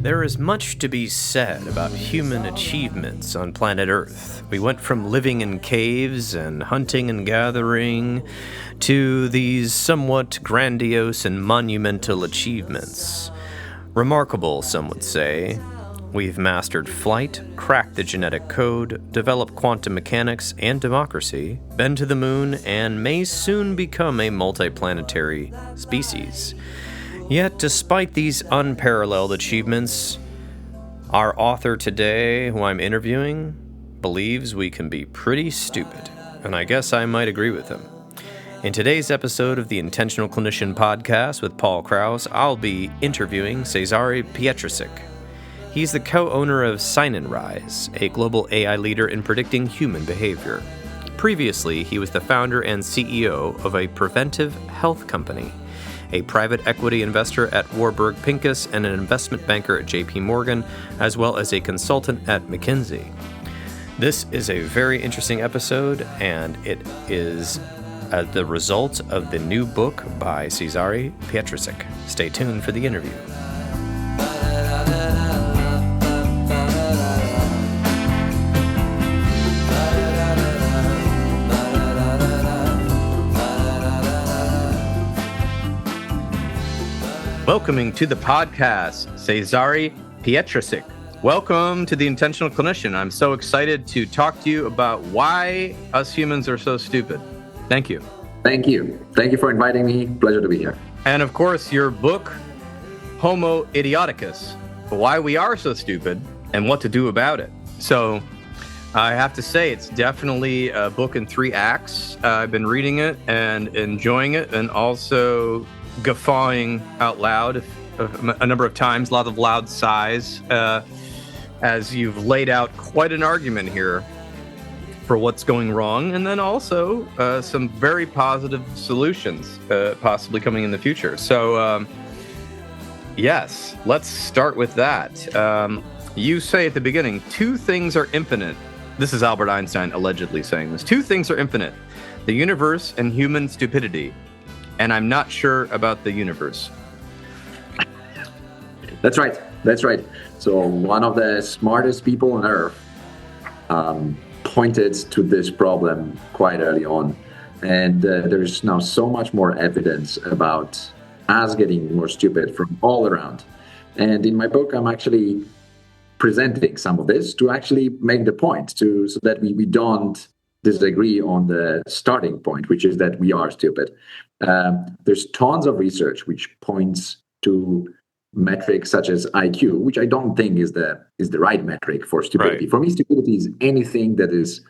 There is much to be said about human achievements on planet Earth. We went from living in caves and hunting and gathering to these somewhat grandiose and monumental achievements. Remarkable, some would say. We've mastered flight, cracked the genetic code, developed quantum mechanics and democracy, been to the moon, and may soon become a multiplanetary species. Yet, despite these unparalleled achievements, our author today, who I'm interviewing, believes we can be pretty stupid, and I guess I might agree with him. In today's episode of the Intentional Clinician podcast with Paul Krauss, I'll be interviewing Cezary Pietrasik. He's the co-owner of Rise, a global AI leader in predicting human behavior. Previously, he was the founder and CEO of a preventive health company, a private equity investor at Warburg Pincus, and an investment banker at JP Morgan, as well as a consultant at McKinsey. This is a very interesting episode, and it is the result of the new book by Cezary Pietrasik. Stay tuned for the interview. Welcoming to the podcast, Cezary Pietrasik. Welcome to the Intentional Clinician. I'm so excited to talk to you about why us humans are so stupid. Thank you. Thank you. Thank you for inviting me. Pleasure to be here. And of course, your book, Homo Idioticus, Why We Are So Stupid and What to Do About It. So I have to say, it's definitely a book in 3 acts. I've been reading it and enjoying it, and also guffawing out loud a number of times, a lot of loud sighs, as you've laid out quite an argument here for what's going wrong, and then also some very positive solutions possibly coming in the future. So, yes, let's start with that. You say at the beginning, 2 things are infinite. This is Albert Einstein allegedly saying this. 2 things are infinite: the universe and human stupidity. And I'm not sure about the universe. That's right. So one of the smartest people on Earth pointed to this problem quite early on. And there's now so much more evidence about us getting more stupid from all around. And in my book, I'm actually presenting some of this to actually make the point so that we don't disagree on the starting point, which is that we are stupid. There's tons of research which points to metrics such as IQ, which I don't think is the right metric for stupidity. Right. For me, stupidity is anything that is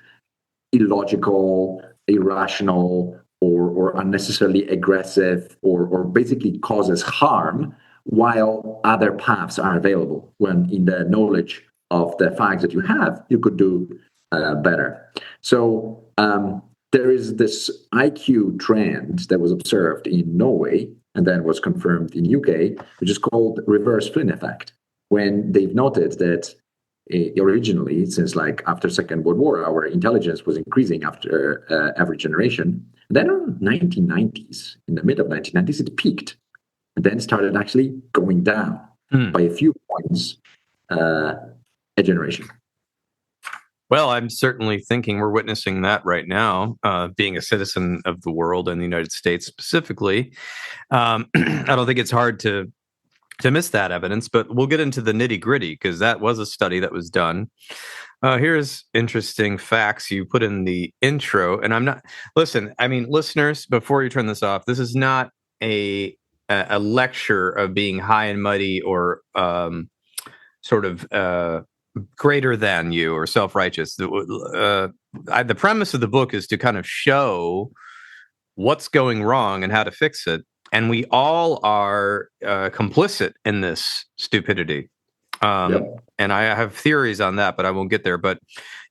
illogical, irrational, or unnecessarily aggressive, or basically causes harm while other paths are available. When in the knowledge of the facts that you have, you could do better. So there is this IQ trend that was observed in Norway and then was confirmed in UK, which is called reverse Flynn effect, when they've noted that originally, since like after Second World War, our intelligence was increasing after every generation. And then around 1990s, in the mid of 1990s, it peaked and then started actually going down by a few points a generation. Well, I'm certainly thinking we're witnessing that right now, being a citizen of the world and the United States specifically. I don't think it's hard to miss that evidence, but we'll get into the nitty gritty because that was a study that was done. Here's interesting facts you put in the intro, and listeners, before you turn this off, this is not a lecture of being high and mighty or greater than you or self-righteous. The premise of the book is to kind of show what's going wrong and how to fix it. And we all are complicit in this stupidity. And I have theories on that, but I won't get there. But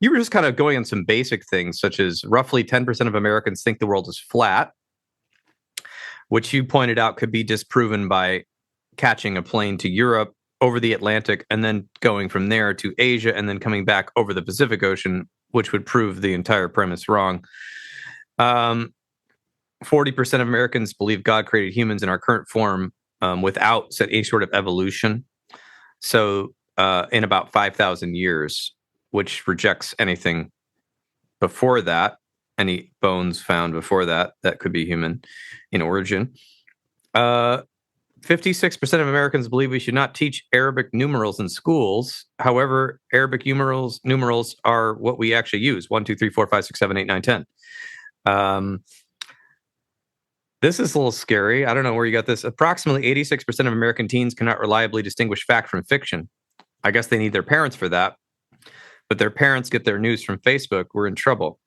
you were just kind of going on some basic things, such as roughly 10% of Americans think the world is flat, which you pointed out could be disproven by catching a plane to Europe, over the Atlantic, and then going from there to Asia, and then coming back over the Pacific Ocean, which would prove the entire premise wrong. 40% of Americans believe God created humans in our current form without any sort of evolution. So in about 5,000 years, which rejects anything before that, any bones found before that could be human in origin. 56% of Americans believe we should not teach Arabic numerals in schools. However, Arabic numerals are what we actually use: 1, 2, 3, 4, 5, 6, 7, 8, 9, 10. This is a little scary. I don't know where you got this. Approximately 86% of American teens cannot reliably distinguish fact from fiction. I guess they need their parents for that. But their parents get their news from Facebook. We're in trouble.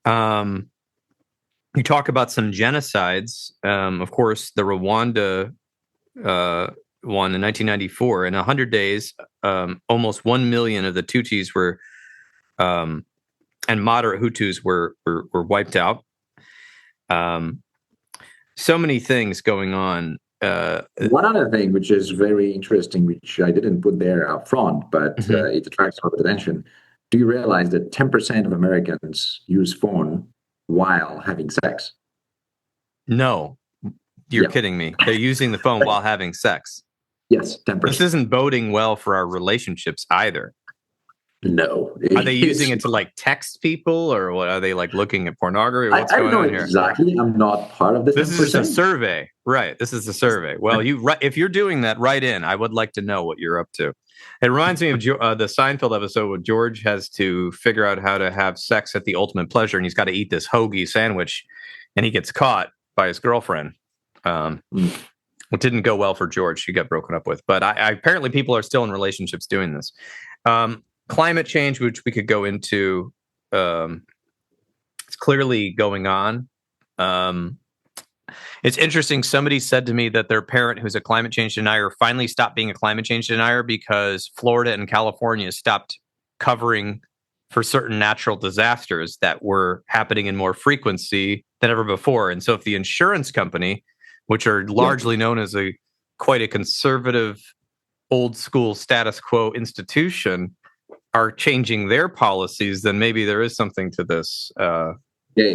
You talk about some genocides. Of course, the Rwanda one in 1994. In 100 days, almost 1 million of the Tutsis were, and moderate Hutus were wiped out. So many things going on. One other thing which is very interesting, which I didn't put there up front, but it attracts a lot of attention. Do you realize that 10% of Americans use phone while having sex? No, you're kidding me. They're using the phone while having sex. Yes, 10%. This isn't boding well for our relationships either. No. Are they using it to like text people, or what? Are they like looking at pornography? Or what's I don't going know on here? exactly. I'm not part of this. This is a survey, right? This is a survey. Well, if you're doing that, write in. I would like to know what you're up to. It reminds me of the Seinfeld episode where George has to figure out how to have sex at the ultimate pleasure, and he's got to eat this hoagie sandwich, and he gets caught by his girlfriend. It didn't go well for George. She got broken up with. But apparently people are still in relationships doing this. Climate change, which we could go into, it's clearly going on. It's interesting. Somebody said to me that their parent, who's a climate change denier, finally stopped being a climate change denier because Florida and California stopped covering for certain natural disasters that were happening in more frequency than ever before. And so if the insurance company, which are largely known as quite a conservative, old school status quo institution, are changing their policies, then maybe there is something to this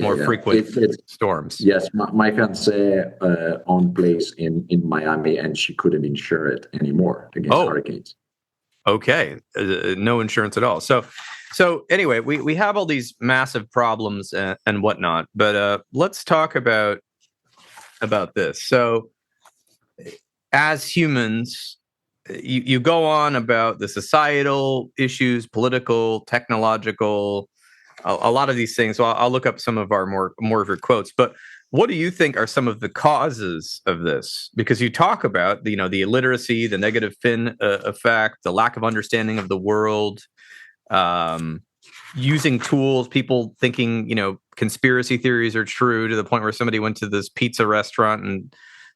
more frequent storms. Yes, my fiance owned place in Miami, and she couldn't insure it anymore against hurricanes. Okay, no insurance at all. So anyway, we have all these massive problems and whatnot, but let's talk about this. So as humans, you go on about the societal issues, political, technological, a lot of these things. So I'll look up some of our more of your quotes. But what do you think are some of the causes of this? Because you talk about the illiteracy, the negative fin effect, the lack of understanding of the world, using tools, people thinking conspiracy theories are true to the point where somebody went to this pizza restaurant and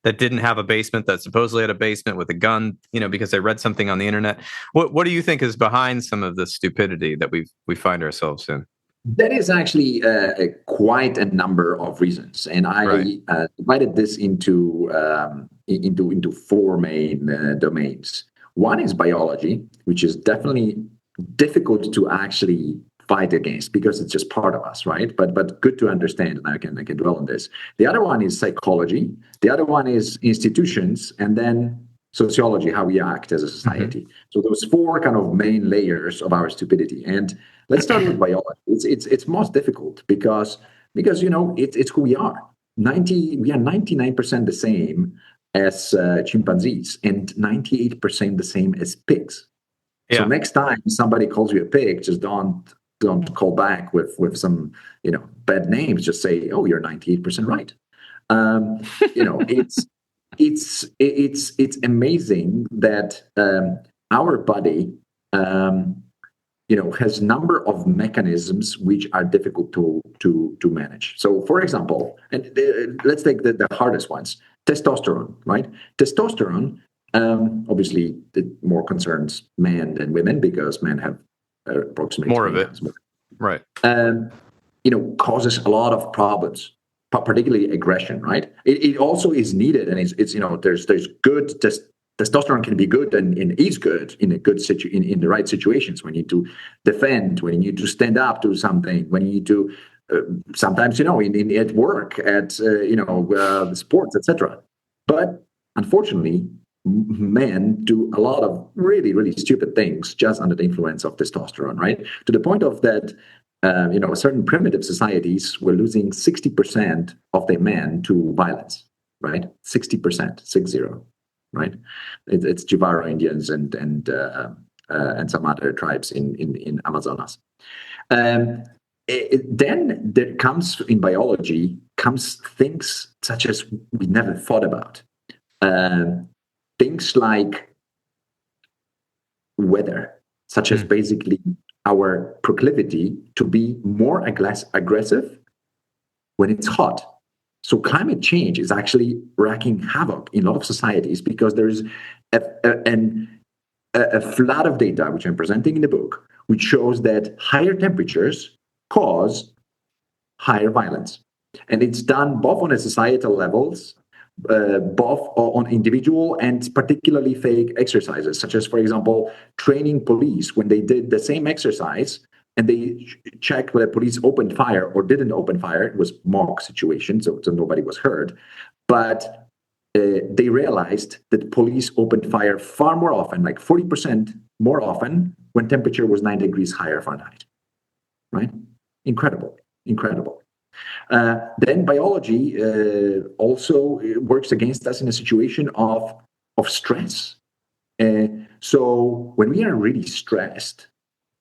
that didn't have a basement that supposedly had a basement with a gun, because they read something on the internet. What do you think is behind some of the stupidity that we find ourselves in? That is actually quite a number of reasons, and I divided this into four main domains. One is biology, which is definitely difficult to actually fight against because it's just part of us, right? But good to understand, and I can dwell on this. The other one is psychology. The other one is institutions, and then sociology, how we act as a society. Mm-hmm. So those four kind of main layers of our stupidity. And let's start with biology. It's most difficult because it's who we are. We are 99% the same as chimpanzees and 98% the same as pigs. Yeah. So next time somebody calls you a pig, just don't call back with some bad names. Just say, "Oh, you're 98% right." It's amazing that our body has number of mechanisms which are difficult to manage. So, for example, and let's take the hardest ones: testosterone. Right? Testosterone obviously it more concerns men than women because men have approximately more of it. Right. Causes a lot of problems, particularly aggression, right? It also is needed, and it's there's good testosterone can be good and is good in a good in the right situations when you need to defend, when you need to stand up to something, when you need to sometimes at work, at sports, etc. But unfortunately, men do a lot of really, really stupid things just under the influence of testosterone, right? To the point of that, certain primitive societies were losing 60% of their men to violence, right? 60%, 60, right? It's Jivaro Indians and some other tribes in Amazonas. Then there comes in biology things such as we never thought about. Things like weather, such as basically our proclivity to be more aggressive when it's hot. So climate change is actually wreaking havoc in a lot of societies because there's a flood of data, which I'm presenting in the book, which shows that higher temperatures cause higher violence. And it's done both on a societal levels, both on individual and particularly fake exercises, such as, for example, training police when they did the same exercise and they checked whether police opened fire or didn't open fire. It was mock situation, so nobody was hurt. But they realized that police opened fire far more often, like 40% more often, when temperature was 9 degrees higher Fahrenheit. Right? Incredible. Then biology also works against us in a situation of stress. So when we are really stressed,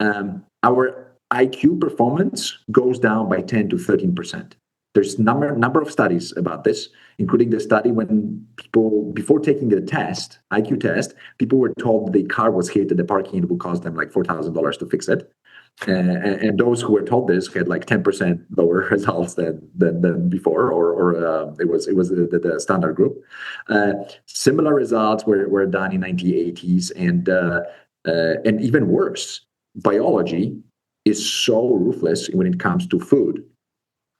our IQ performance goes down by 10 to 13%. There's number of studies about this, including the study when people, before taking the test, IQ test, people were told the car was hit at the parking and it would cost them like $4,000 to fix it. And those who were told this had like 10% lower results than before, or it was the standard group. Similar results were done in 1980s, and even worse, biology is so ruthless when it comes to food,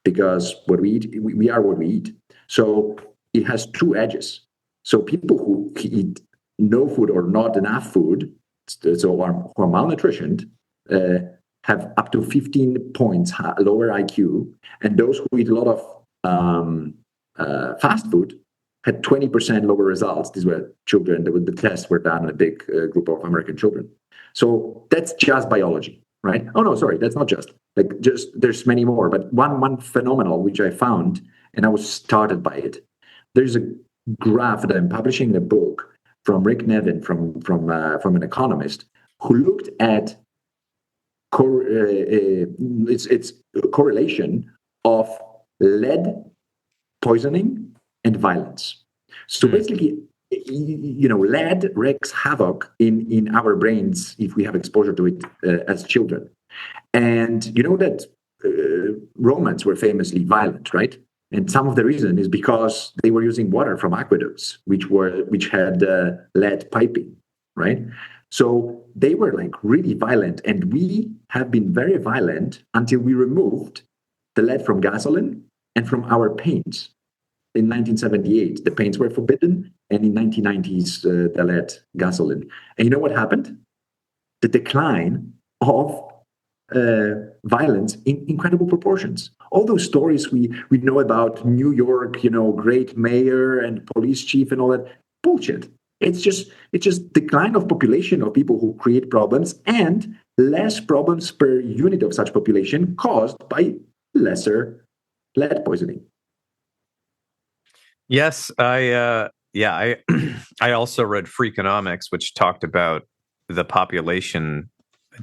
because what we eat, we are what we eat. So it has two edges. So people who eat no food or not enough food, so who are malnutritioned, have up to 15 points lower IQ, and those who eat a lot of fast food had 20% lower results. These were children. The tests were done on a big group of American children. So that's just biology, right? Oh no, sorry, that's not just. There's many more, but one phenomenal which I found, and I was started by it. There's a graph that I'm publishing in a book from Rick Nevin, from an economist, who looked at it's a correlation of lead poisoning and violence. So basically, lead wreaks havoc in our brains if we have exposure to it as children. And you know that Romans were famously violent, right? And some of the reason is because they were using water from aqueducts, which had lead piping, right? So they were like really violent, and we have been very violent until we removed the lead from gasoline and from our paints. In 1978, the paints were forbidden, and in 1990s, the lead gasoline. And you know what happened? The decline of violence in incredible proportions. All those stories we know about New York, great mayor and police chief and all that, bullshit. It's just decline of population of people who create problems, and less problems per unit of such population caused by lesser lead poisoning. Yes, I also read Freakonomics, which talked about the population.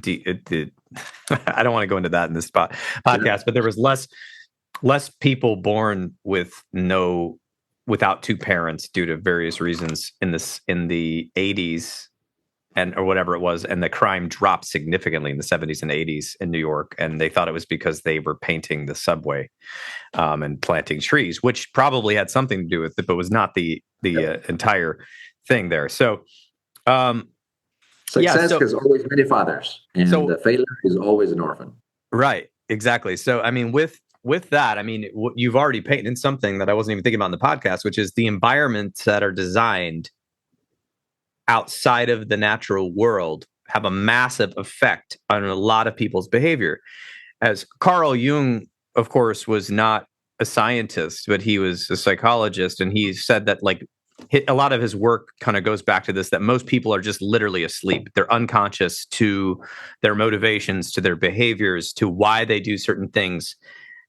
I don't want to go into that in this podcast, but there was less people born without two parents due to various reasons in the 80s or whatever it was, and the crime dropped significantly in the 70s and 80s in New York, and they thought it was because they were painting the subway and planting trees, which probably had something to do with it, but was not the entire thing there. So success has always many fathers, and the failure is always an orphan. Right, exactly. So I mean, with that, I mean, you've already painted something that I wasn't even thinking about in the podcast, which is the environments that are designed outside of the natural world have a massive effect on a lot of people's behavior. As Carl Jung, of course, was not a scientist, but he was a psychologist, and he said that like a lot of his work kind of goes back to this, that most people are just literally asleep. They're unconscious to their motivations, to their behaviors, to why they do certain things.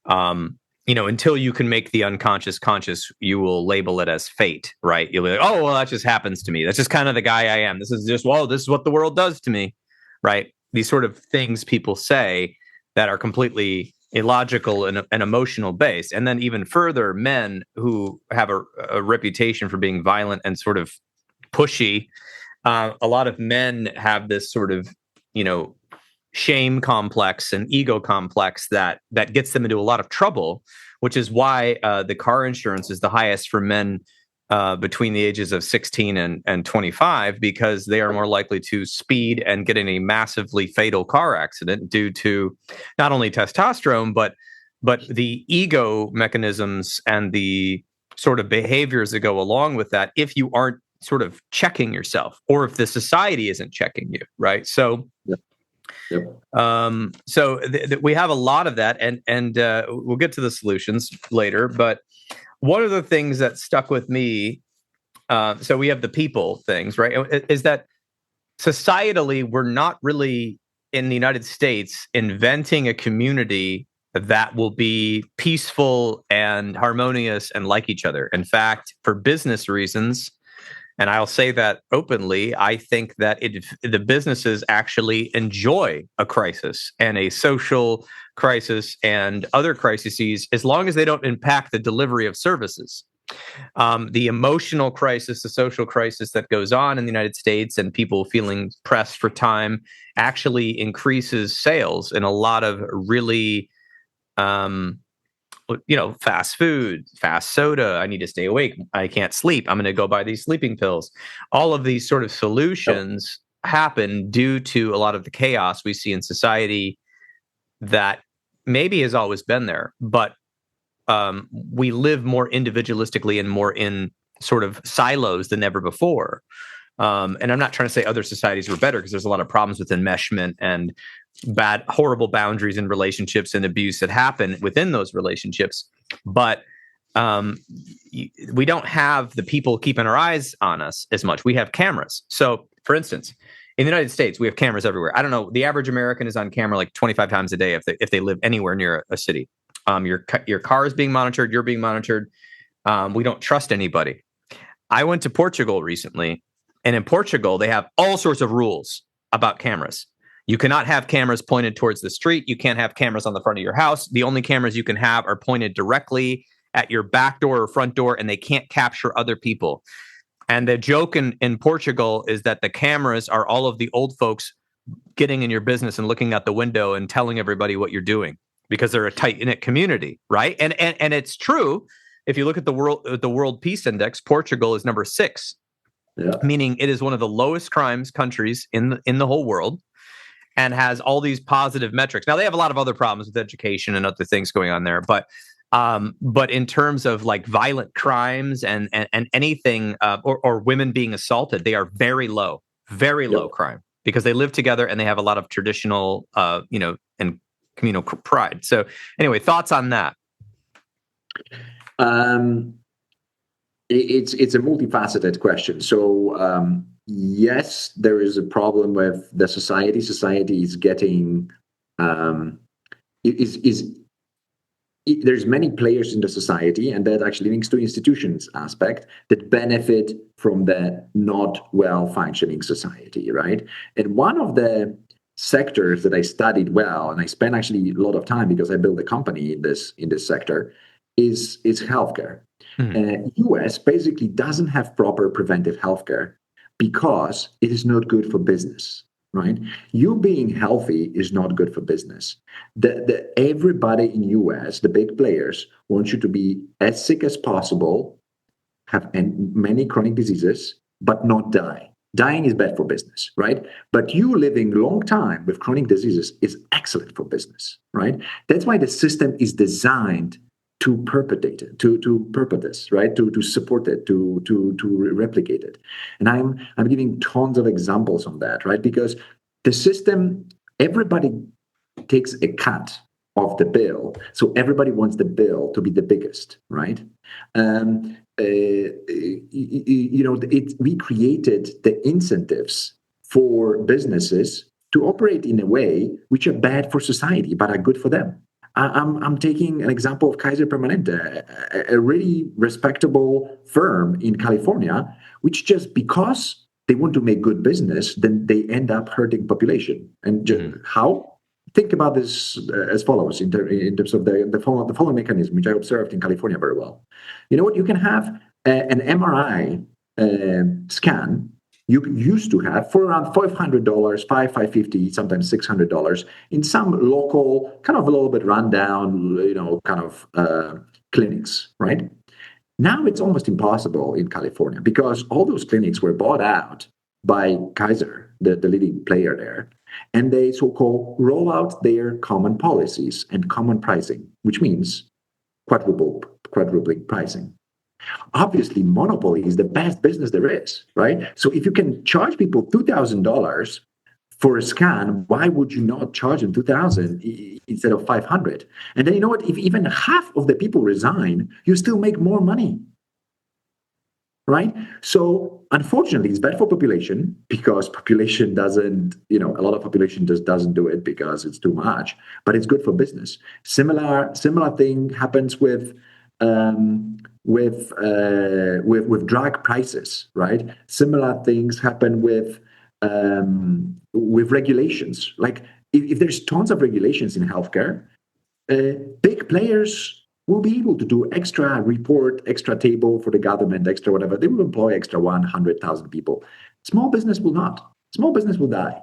Until you can make the unconscious conscious, you will label it as fate, right? You'll be like, oh, well, that just happens to me. That's just kind of the guy I am. This is what the world does to me, right? These sort of things people say that are completely illogical and emotional based. And then even further, men who have a reputation for being violent and sort of pushy. A lot of men have this sort of, shame complex and ego complex that gets them into a lot of trouble, which is why the car insurance is the highest for men between the ages of 16 and 25, because they are more likely to speed and get in a massively fatal car accident due to not only testosterone, but the ego mechanisms and the sort of behaviors that go along with that if you aren't sort of checking yourself, or if the society isn't checking you, right? So Yep. So we have a lot of that, and we'll get to the solutions later. But one of the things that stuck with me, so we have the people things, right? Is that societally, we're not really in the United States inventing a community that will be peaceful and harmonious and like each other. In fact, for business reasons, and I'll say that openly, I think that the businesses actually enjoy a crisis and a social crisis and other crises, as long as they don't impact the delivery of services. The emotional crisis, the social crisis that goes on in the United States and people feeling pressed for time actually increases sales in a lot of really fast food, fast soda. I need to stay awake. I can't sleep. I'm going to go buy these sleeping pills. All of these sort of solutions happen due to a lot of the chaos we see in society that maybe has always been there, but we live more individualistically and more in sort of silos than ever before. And I'm not trying to say other societies were better, because there's a lot of problems with enmeshment and horrible boundaries in relationships and abuse that happen within those relationships. But we don't have the people keeping our eyes on us as much. We have cameras. So, for instance, in the United States, we have cameras everywhere. I don't know. The average American is on camera like 25 times a day if they live anywhere near a city. Your car is being monitored. You're being monitored. We don't trust anybody. I went to Portugal recently, and in Portugal, they have all sorts of rules about cameras. You cannot have cameras pointed towards the street. You can't have cameras on the front of your house. The only cameras you can have are pointed directly at your back door or front door, and they can't capture other people. And the joke in Portugal is that the cameras are all of the old folks getting in your business and looking out the window and telling everybody what you're doing, because they're a tight-knit community, right? And it's true. If you look at the World Peace Index, Portugal is number 6, meaning it is one of the lowest crimes countries in the whole world, and has all these positive metrics. Now, they have a lot of other problems with education and other things going on there, but in terms of like violent crimes and anything, or women being assaulted, they are very low crime, because they live together and they have a lot of traditional, and communal pride. So anyway, thoughts on that? It's a multifaceted question. So yes, there is a problem with the society. Society is getting there's many players in the society, and that actually links to institutions aspect that benefit from the not well functioning society, right? And one of the sectors that I studied well, and I spent actually a lot of time because I built a company in this sector, is healthcare. US basically doesn't have proper preventive healthcare because it is not good for business, right? You being healthy is not good for business. Everybody in US, the big players, want you to be as sick as possible, have many chronic diseases, but not die. Dying is bad for business, right? But you living long time with chronic diseases is excellent for business, right? That's why the system is designed to perpetuate it, to purpose, right? To support it, to replicate it. And I'm giving tons of examples on that, right? Because the system, everybody takes a cut of the bill. So everybody wants the bill to be the biggest, right? We created the incentives for businesses to operate in a way which are bad for society but are good for them. I'm taking an example of Kaiser Permanente, a really respectable firm in California, which just because they want to make good business, then they end up hurting population. And how? Think about this as follows in terms of the following mechanism, which I observed in California very well. You know what? You can have an MRI scan you used to have for around $500, $550, sometimes $600 in some local, kind of a little bit rundown, clinics, right? Now it's almost impossible in California because all those clinics were bought out by Kaiser, the leading player there, and they so-called roll out their common policies and common pricing, which means quadrupling pricing. Obviously, monopoly is the best business there is, right? So if you can charge people $2,000 for a scan, why would you not charge them $2,000 instead of $500? And then you know what? If even half of the people resign, you still make more money, right? So unfortunately, it's bad for population because population doesn't, a lot of population just doesn't do it because it's too much. But it's good for business. Similar thing happens with drug prices, right? Similar things happen with regulations. Like if there's tons of regulations in healthcare, big players will be able to do extra report, extra table for the government, extra whatever. They will employ extra 100,000 people. Small business will not. Small business will die,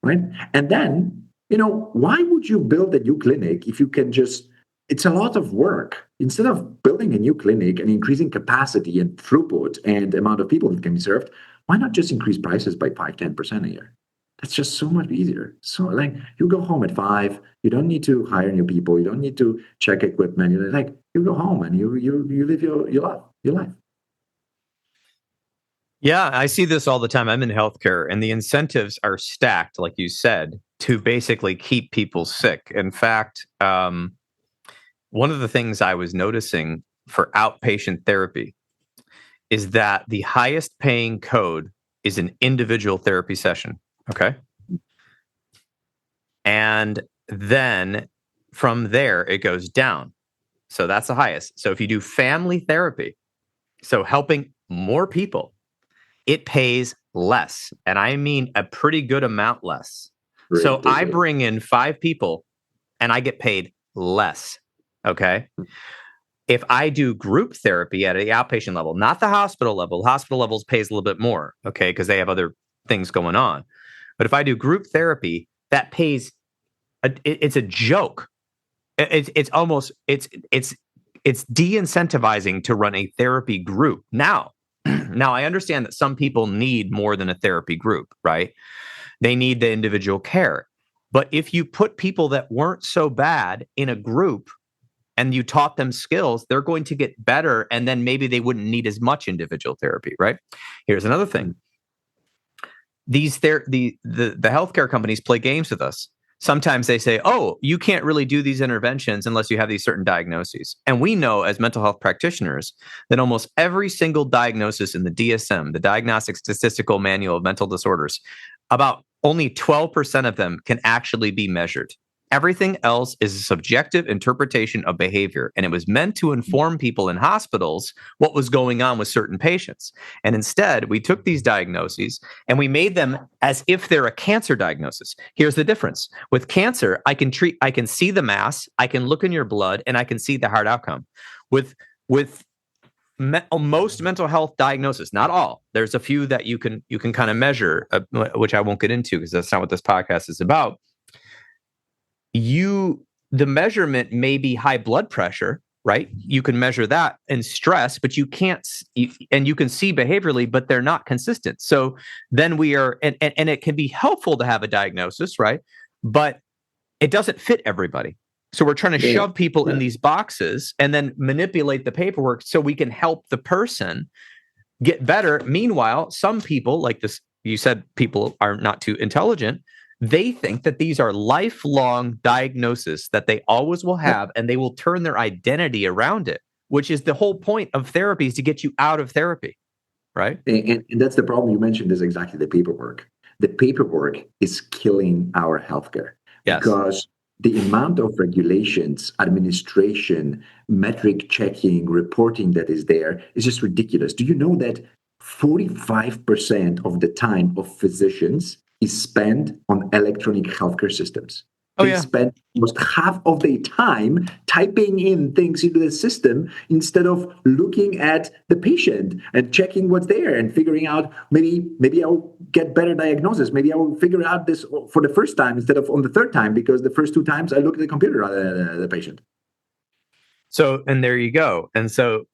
right? And then, why would you build a new clinic if you can just? It's a lot of work. Instead of building a new clinic and increasing capacity and throughput and amount of people that can be served, why not just increase prices by 5-10% a year? That's just so much easier. So you go home at 5, you don't need to hire new people, you don't need to check equipment. You go home and you live your life. Yeah, I see this all the time. I'm in healthcare, and the incentives are stacked, like you said, to basically keep people sick. In fact, one of the things I was noticing for outpatient therapy is that the highest paying code is an individual therapy session. Okay. And then from there, it goes down. So that's the highest. So if you do family therapy, so helping more people, it pays less. And I mean a pretty good amount less. So I bring in 5 people and I get paid less. Okay. If I do group therapy at the outpatient level, not the hospital level, hospital levels pays a little bit more. Okay. Because they have other things going on. But if I do group therapy, that pays, it's a joke. It's almost, it's de-incentivizing to run a therapy group. Now I understand that some people need more than a therapy group, right? They need the individual care. But if you put people that weren't so bad in a group, and you taught them skills, they're going to get better, and then maybe they wouldn't need as much individual therapy, right? Here's another thing. The healthcare companies play games with us. Sometimes they say, oh, you can't really do these interventions unless you have these certain diagnoses. And we know as mental health practitioners that almost every single diagnosis in the DSM, the Diagnostic Statistical Manual of Mental Disorders, about only 12% of them can actually be measured. Everything else is a subjective interpretation of behavior, and it was meant to inform people in hospitals what was going on with certain patients. And instead, we took these diagnoses and we made them as if they're a cancer diagnosis. Here's the difference. With cancer, I can see the mass, I can look in your blood, and I can see the hard outcome. With most mental health diagnoses, not all, there's a few that you can kind of measure, which I won't get into because that's not what this podcast is about. The measurement may be high blood pressure, right? You can measure that and stress, but you can't, and you can see behaviorally, but they're not consistent. So then and it can be helpful to have a diagnosis, right? But it doesn't fit everybody. So we're trying to shove people in these boxes and then manipulate the paperwork so we can help the person get better. Meanwhile, some people, like this, you said people are not too intelligent. they think that these are lifelong diagnoses that they always will have, and they will turn their identity around it, which is the whole point of therapy, is to get you out of therapy, right? And that's the problem you mentioned, is exactly the paperwork. The paperwork is killing our healthcare Yes. because the amount of regulations, administration, metric checking, reporting that is there is just ridiculous. Do you know that 45% of the time of physicians is spent on electronic healthcare systems? Oh, They yeah. spend almost half of their time typing in things into the system instead of looking at the patient and checking what's there and figuring out, maybe I'll get better diagnosis. Maybe I will figure out this for the first time instead of on the third time, because the first two times I look at the computer rather than the patient. So, and there you go. And so,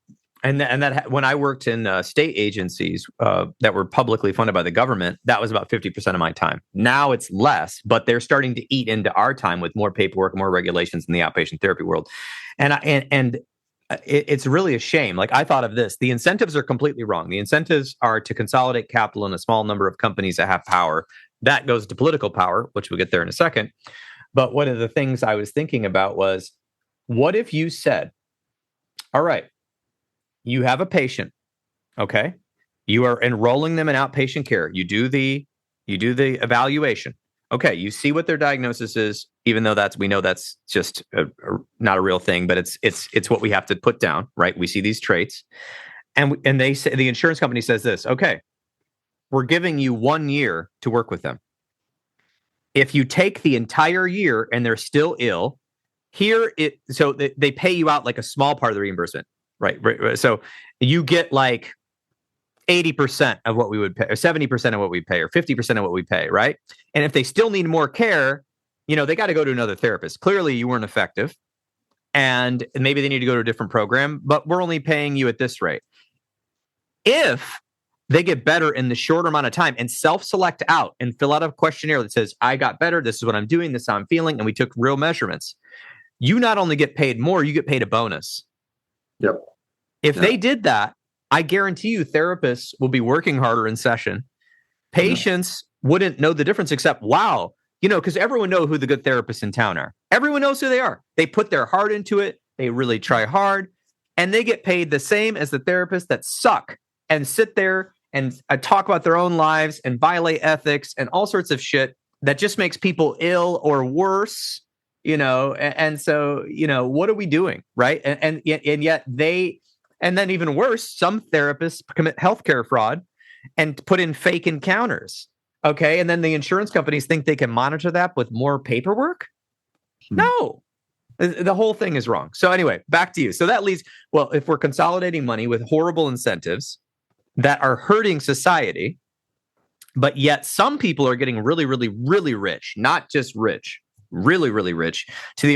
that when I worked in state agencies that were publicly funded by the government, that was about 50% of my time. Now it's less, but they're starting to eat into our time with more paperwork, more regulations in the outpatient therapy world. It's really a shame. Like, I thought of this: the incentives are completely wrong. The incentives are to consolidate capital in a small number of companies that have power. That goes to political power, which we'll get there in a second. But one of the things I was thinking about was, what if you said, all right, you have a patient, okay? You are enrolling them in outpatient care. You do the evaluation. Okay, you see what their diagnosis is, even though we know that's just not a real thing, but it's what we have to put down, right? We see these traits, and they say, the insurance company says this: okay, we're giving you 1 year to work with them. If you take the entire year and they're still ill, so they pay you out like a small part of the reimbursement. Right. So you get like 80% of what we would pay, or 70% of what we pay, or 50% of what we pay. Right. And if they still need more care, they got to go to another therapist. Clearly you weren't effective, and maybe they need to go to a different program, but we're only paying you at this rate. If they get better in the shorter amount of time and self-select out and fill out a questionnaire that says, I got better, this is what I'm doing, this is how I'm feeling, and we took real measurements, you not only get paid more, you get paid a bonus. Yep. If they did that, I guarantee you therapists will be working harder in session. Patients wouldn't know the difference, except, wow, because everyone knows who the good therapists in town are. Everyone knows who they are. They put their heart into it. They really try hard, and they get paid the same as the therapists that suck and sit there and talk about their own lives and violate ethics and all sorts of shit that just makes people ill or worse. And so, what are we doing? Right. And yet and then even worse, some therapists commit healthcare fraud and put in fake encounters. Okay. And then the insurance companies think they can monitor that with more paperwork. No, the whole thing is wrong. So anyway, back to you. So that leads, well, if we're consolidating money with horrible incentives that are hurting society, but yet some people are getting really, really, really rich, not just rich, really, really rich, to the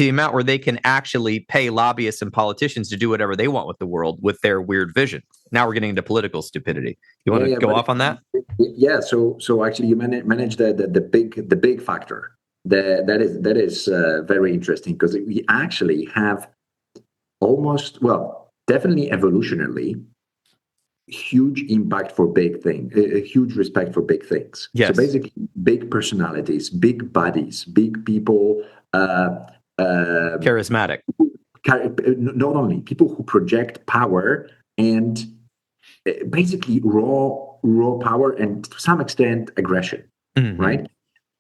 amount where they can actually pay lobbyists and politicians to do whatever they want with the world with their weird vision. Now we're getting into political stupidity. You want to go off on that? Yeah. So actually, you manage the big factor. That is very interesting, because we actually have definitely evolutionarily, huge impact for big things, a huge respect for big things. Yes. So basically, big personalities, big bodies, big people, charismatic. Not only people who project power and basically raw power, and to some extent aggression, right?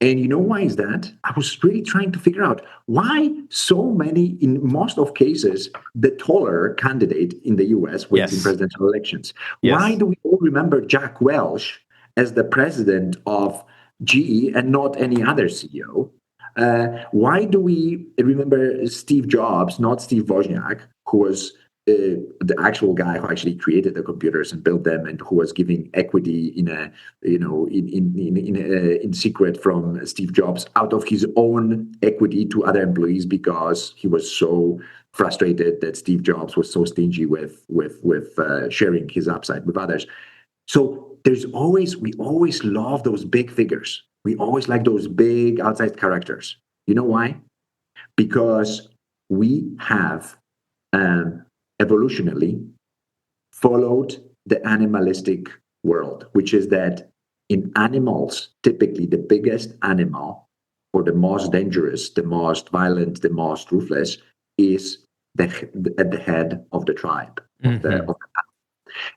And you know why is that? I was really trying to figure out why so many, in most of cases, the taller candidate in the US wins in presidential elections. Yes. Why do we all remember Jack Welch as the president of GE and not any other CEO? Why do we remember Steve Jobs, not Steve Wozniak, who was the actual guy who actually created the computers and built them, and who was giving equity in secret from Steve Jobs out of his own equity to other employees, because he was so frustrated that Steve Jobs was so stingy with sharing his upside with others. So we always love those big figures. We always like those big outside characters. You know why? Because we have evolutionally followed the animalistic world, which is that in animals, typically the biggest animal or the most dangerous, the most violent, the most ruthless is at the head of the tribe. And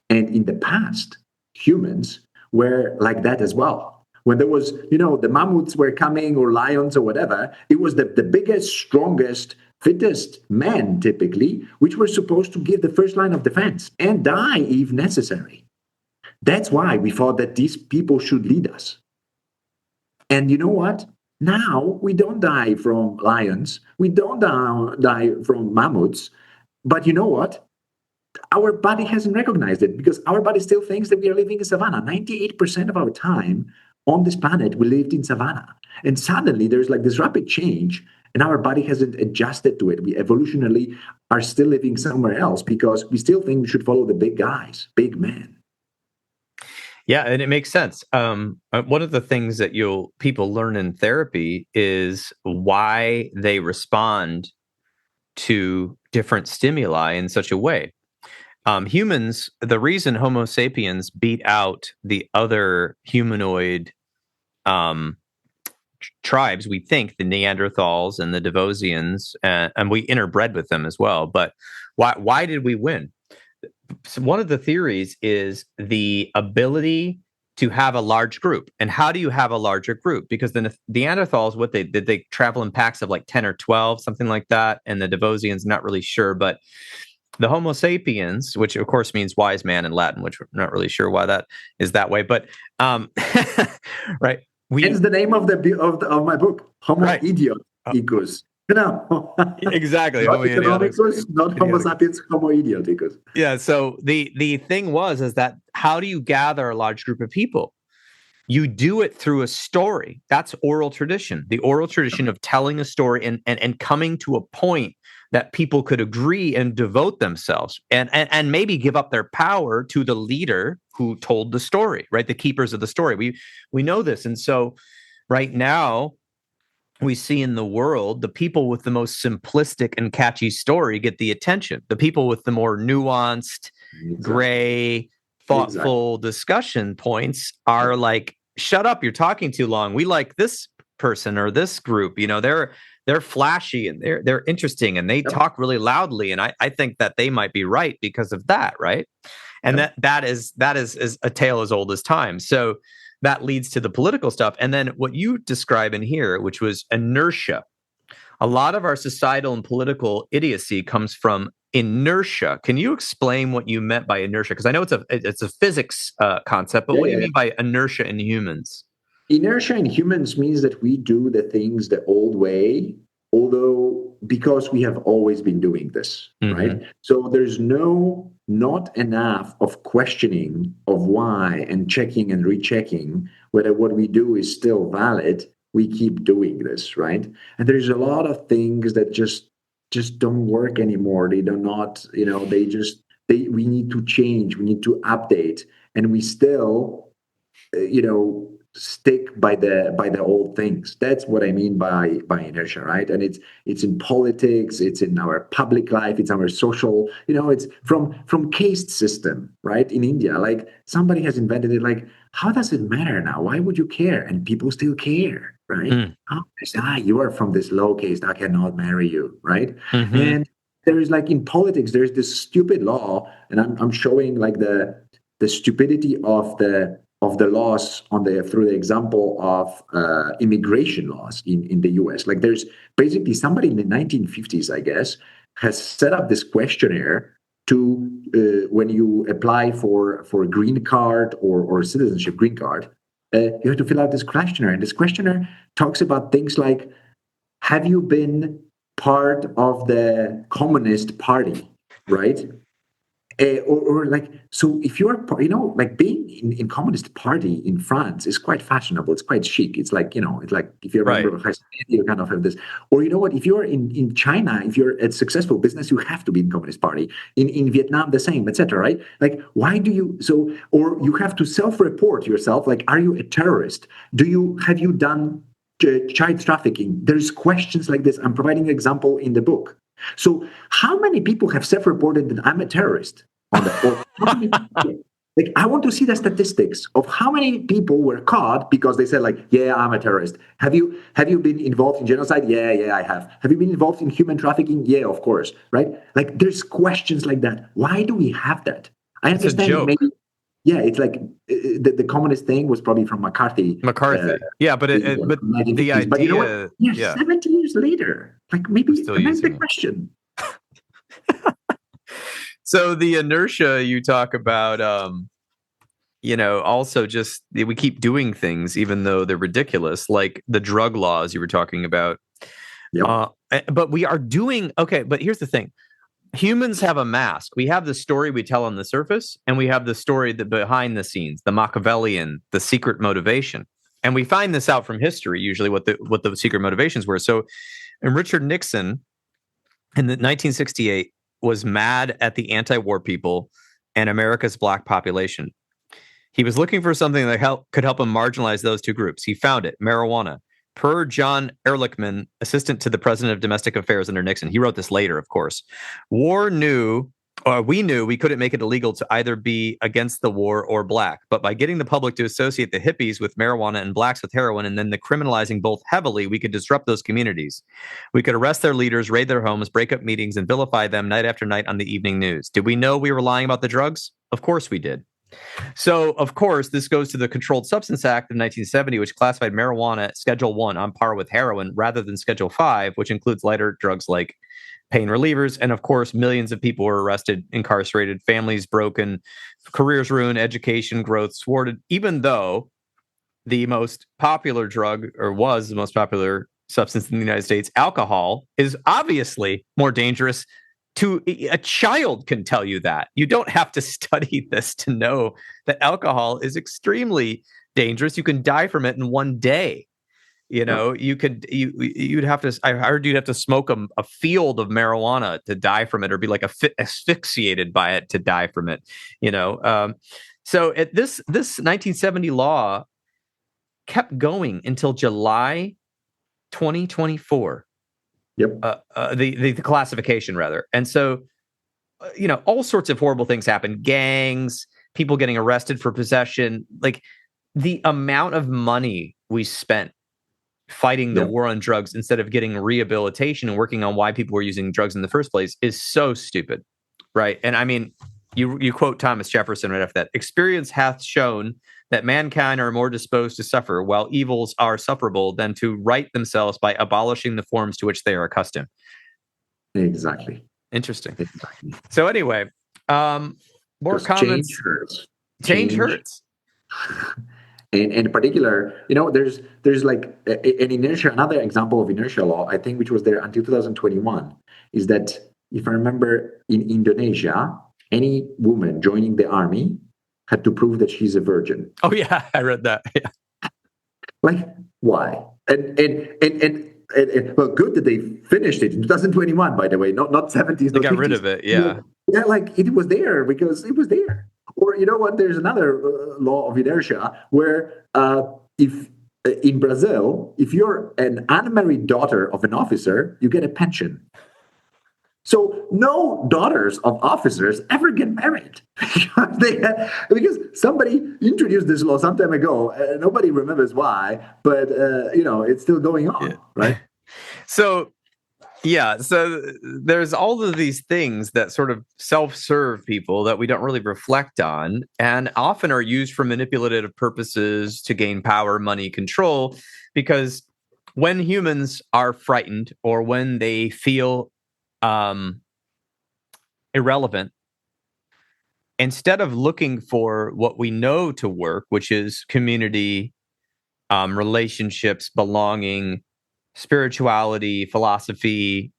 in the past, humans were like that as well. When there was, the mammoths were coming or lions or whatever, it was the biggest, strongest, fittest men typically, which were supposed to give the first line of defense and die if necessary. That's why we thought that these people should lead us. And you know what? Now we don't die from lions, we don't die from mammoths, but you know what? Our body hasn't recognized it because our body still thinks that we are living in savannah. 98% of our time on this planet, we lived in savannah. And suddenly there's like this rapid change and our body hasn't adjusted to it. We evolutionarily are still living somewhere else because we still think we should follow the big guys, big men. Yeah, and it makes sense. One of the things that people learn in therapy is why they respond to different stimuli in such a way. Humans, the reason Homo sapiens beat out the other humanoid tribes, we think the Neanderthals and the Devonians, and we interbred with them as well. But why did we win? So one of the theories is the ability to have a large group. And how do you have a larger group? Because the Neanderthals, what they did, they travel in packs of like 10 or 12, something like that. And the Devonians, not really sure, but the Homo sapiens, which of course means wise man in Latin, which we're not really sure why that is that way, but right. It's the name of my book, Homo right. idioticus. Exactly. Not economicus, not Homo sapiens, Homo idioticus. Yeah. So the thing is that how do you gather a large group of people? You do it through a story. That's oral tradition. The oral tradition of telling a story and coming to a point that people could agree and devote themselves and maybe give up their power to the leader who told the story, right? The keepers of the story. We know this. And so right now we see in the world, the people with the most simplistic and catchy story get the attention. The people with the more nuanced, gray, thoughtful discussion points are like, shut up, you're talking too long. We like this person or this group. They're flashy and they're interesting and they talk really loudly. And I think that they might be right because of that, right? And that is a tale as old as time. So that leads to the political stuff. And then what you describe in here, which was inertia. A lot of our societal and political idiocy comes from inertia. Can you explain what you meant by inertia? Because I know it's a physics concept, but what do you mean by inertia in humans? Inertia in humans means that we do the things the old way, although because we have always been doing this, right? So there's not enough of questioning of why and checking and rechecking whether what we do is still valid. We keep doing this, right? And there's a lot of things that just don't work anymore. They do not, we need to change, we need to update, and we still, stick by the old things. That's what I mean by inertia, right? And it's in politics, it's in our public life, it's our social, it's from caste system, right? In India, like somebody has invented it, like, how does it matter now? Why would you care? And people still care, right? You are from this low caste, I cannot marry you, right? And there is, like, in politics, there's this stupid law, and I'm showing like the stupidity of the laws through the example of immigration laws in the US. Like, there's basically somebody in the 1950s, I guess, has set up this questionnaire to when you apply for a green card or citizenship green card, you have to fill out this questionnaire. And this questionnaire talks about things like, have you been part of the Communist Party, right? Or like, so if you're, like being in Communist Party in France is quite fashionable. It's quite chic. It's like, it's like if you're a member of high society, you kind of have this. Or you know what, if you're in China, if you're a successful business, you have to be in Communist Party. In Vietnam, the same, etc. Right? Like, why do you, or you have to self-report yourself. Like, are you a terrorist? Have you done child trafficking? There's questions like this. I'm providing an example in the book. So how many people have self-reported that I'm a terrorist on that? Like, I want to see the statistics of how many people were caught because they said, like, yeah, I'm a terrorist. Have you been involved in genocide? Yeah, I have. Have you been involved in human trafficking? Yeah, of course, right? Like, there's questions like that. Why do we have that? I It's a understand joke. maybe, yeah, it's like the communist thing was probably from McCarthy. Yeah, but but the 1950s. But you know what? idea, Yeah, yeah, 70 years later, like we're maybe still amend the using it. question. So the inertia you talk about, also just we keep doing things even though they're ridiculous, like the drug laws you were talking about. Yep. But we are doing okay. But here's the thing: humans have a mask. We have the story we tell on the surface, and we have the story that behind the scenes, the Machiavellian, the secret motivation. And we find this out from history, usually what the secret motivations were. So, and Richard Nixon in the 1968 was mad at the anti-war people and America's black population. He was looking for something that could help him marginalize those two groups. He found it: marijuana. Per John Ehrlichman, assistant to the president of domestic affairs under Nixon, he wrote this later, of course. We knew we couldn't make it illegal to either be against the war or black, but by getting the public to associate the hippies with marijuana and blacks with heroin, and then the criminalizing both heavily, we could disrupt those communities. We could arrest their leaders, raid their homes, break up meetings, and vilify them night after night on the evening news. Did we know we were lying about the drugs? Of course we did. So, of course, this goes to the Controlled Substance Act of 1970, which classified marijuana at Schedule 1 on par with heroin rather than Schedule 5, which includes lighter drugs like pain relievers. And, of course, millions of people were arrested, incarcerated, families broken, careers ruined, education growth thwarted, even though the most popular drug, or was the most popular substance in the United States, alcohol, is obviously more dangerous. A child can tell you that. You don't have to study this to know that alcohol is extremely dangerous. You can die from it in one day. You'd have to. I heard you'd have to smoke a field of marijuana to die from it, or be like asphyxiated by it to die from it. So at this 1970 law kept going until July 2024. Yep. The classification rather. And so, all sorts of horrible things happen. Gangs, people getting arrested for possession. Like the amount of money we spent fighting the war on drugs instead of getting rehabilitation and working on why people were using drugs in the first place is so stupid. Right. And I mean, you quote Thomas Jefferson right after that. Experience hath shown that mankind are more disposed to suffer, while evils are sufferable, than to right themselves by abolishing the forms to which they are accustomed. Exactly. Interesting. Exactly. So anyway, more comments. Change hurts. Change hurts. And in particular, there's like an inertia. Another example of inertia law, I think, which was there until 2021, is that if I remember, in Indonesia, any woman joining the army had to prove that she's a virgin. Oh yeah, I read that. Yeah. Like, why? And well, good that they finished it in 2021, by the way, not 70s. They got 50s. Rid of it, yeah. Yeah, like it was there because it was there. Or you know what? There's another law of inertia where if in Brazil, if you're an unmarried daughter of an officer, you get a pension. So no daughters of officers ever get married because somebody introduced this law some time ago. Nobody remembers why, but it's still going on, right? So there's all of these things that sort of self-serve people that we don't really reflect on, and often are used for manipulative purposes to gain power, money, control. Because when humans are frightened or when they feel irrelevant, instead of looking for what we know to work, which is community, relationships, belonging, spirituality, philosophy,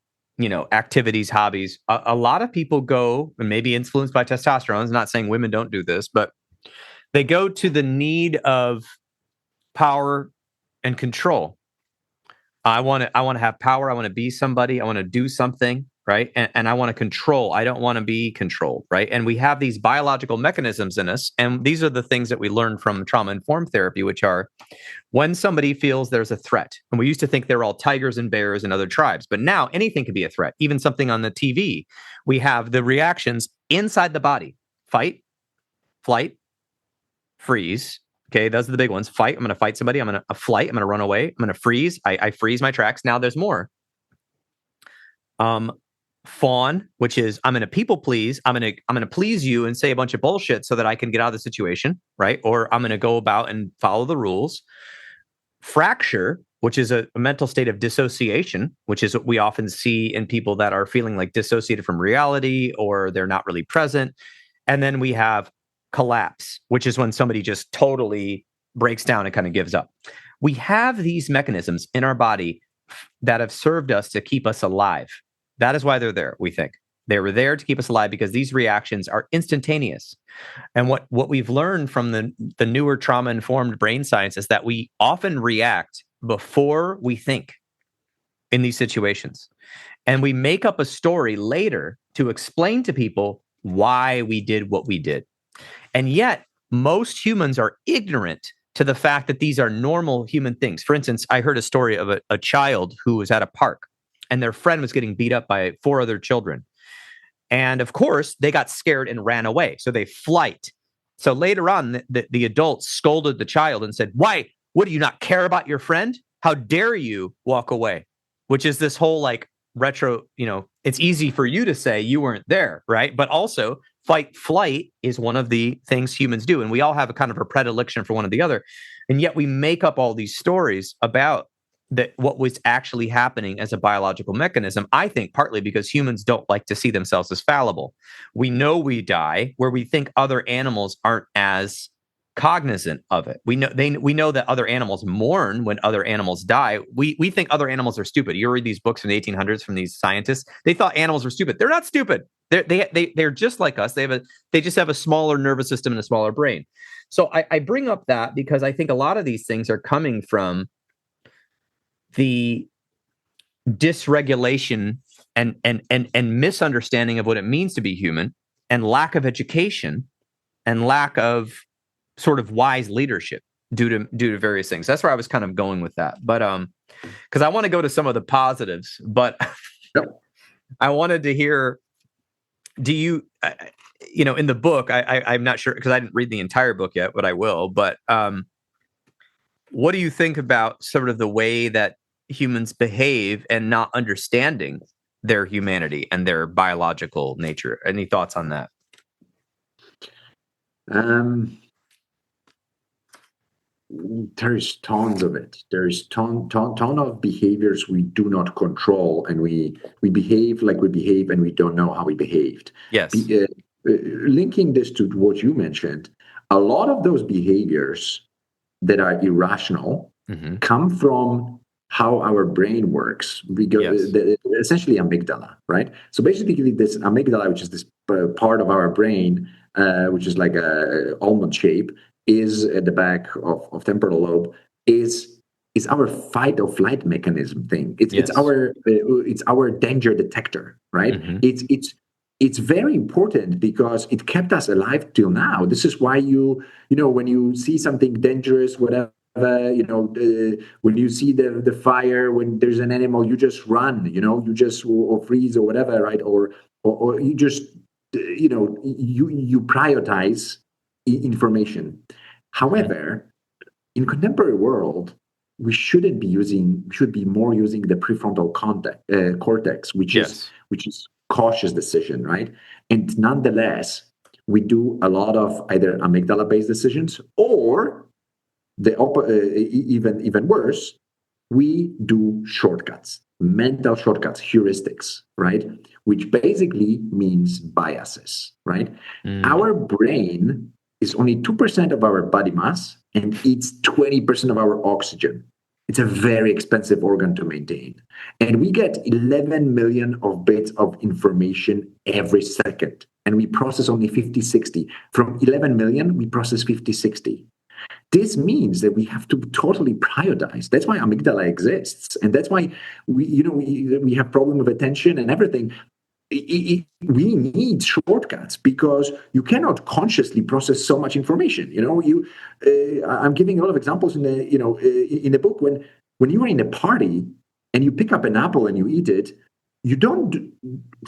activities, hobbies, a lot of people go, and maybe influenced by testosterone. I'm not saying women don't do this, but they go to the need of power and control. I want to have power. I want to be somebody. I want to do something, right? And I want to control. I don't want to be controlled, right? And we have these biological mechanisms in us. And these are the things that we learn from trauma-informed therapy, which are when somebody feels there's a threat. And we used to think they were all tigers and bears and other tribes. But now anything can be a threat, even something on the TV. We have the reactions inside the body: fight, flight, freeze. Okay, those are the big ones. Fight. I'm going to fight somebody. I'm going to flight. I'm going to run away. I'm going to freeze. I freeze my tracks. Now there's more. Fawn, which is I'm going to people please. I'm going to please you and say a bunch of bullshit so that I can get out of the situation, right? Or I'm going to go about and follow the rules. Fracture, which is a mental state of dissociation, which is what we often see in people that are feeling like dissociated from reality or they're not really present. And then we have collapse, which is when somebody just totally breaks down and kind of gives up. We have these mechanisms in our body that have served us to keep us alive. That is why they're there, we think. They were there to keep us alive because these reactions are instantaneous. And what we've learned from the newer trauma-informed brain science is that we often react before we think in these situations. And we make up a story later to explain to people why we did what we did. And yet, most humans are ignorant to the fact that these are normal human things. For instance, I heard a story of a child who was at a park and their friend was getting beat up by 4 other children. And of course, they got scared and ran away. So they flight. So later on, the adults scolded the child and said, why? What, do you not care about your friend? How dare you walk away? Which is this whole like retro, it's easy for you to say you weren't there, right? But also flight is one of the things humans do. And we all have a kind of a predilection for one or the other. And yet we make up all these stories about what was actually happening as a biological mechanism, I think partly because humans don't like to see themselves as fallible. We know we die where we think other animals aren't as cognizant of it. We know that other animals mourn when other animals die. We think other animals are stupid. You read these books from the 1800s from these scientists. They thought animals were stupid. They're not stupid. They're just like us. They just have a smaller nervous system and a smaller brain. So I bring up that because I think a lot of these things are coming from the dysregulation and misunderstanding of what it means to be human, and lack of education and lack of sort of wise leadership due to various things. That's where I was kind of going with that. But because I want to go to some of the positives, but I wanted to hear, do you in the book, I'm not sure because I didn't read the entire book yet, but I will. But what do you think about sort of the way that humans behave and not understanding their humanity and their biological nature? Any thoughts on that? There's tons of it. There's ton of behaviors we do not control, and we behave like we behave, and we don't know how we behaved. Yes. Linking this to what you mentioned, a lot of those behaviors that are irrational come from how our brain works. We go essentially amygdala, right? So basically, this amygdala, which is this part of our brain, which is like a almond shape, is at the back of temporal lobe, is our fight or flight mechanism thing. It's our danger detector, right? It's very important because it kept us alive till now. This is why when you see something dangerous, whatever, when you see the fire, when there's an animal, you just run, you just or freeze or whatever, right? Or you just you prioritize information. However, in contemporary world, we should be more using the prefrontal cortex, which is cautious decision, right? And nonetheless, we do a lot of either amygdala-based decisions, or even worse, we do shortcuts, mental shortcuts, heuristics, right? Which basically means biases, right? Our brain is only 2% of our body mass and eats 20% of our oxygen. It's a very expensive organ to maintain. And we get 11 million of bits of information every second. And we process only 50, 60. From 11 million, we process 50, 60. This means that we have to totally prioritize. That's why amygdala exists. And that's why we have problem with attention and everything. We need shortcuts because you cannot consciously process so much information. I'm giving a lot of examples in the book. When you are in a party and you pick up an apple and you eat it, you don't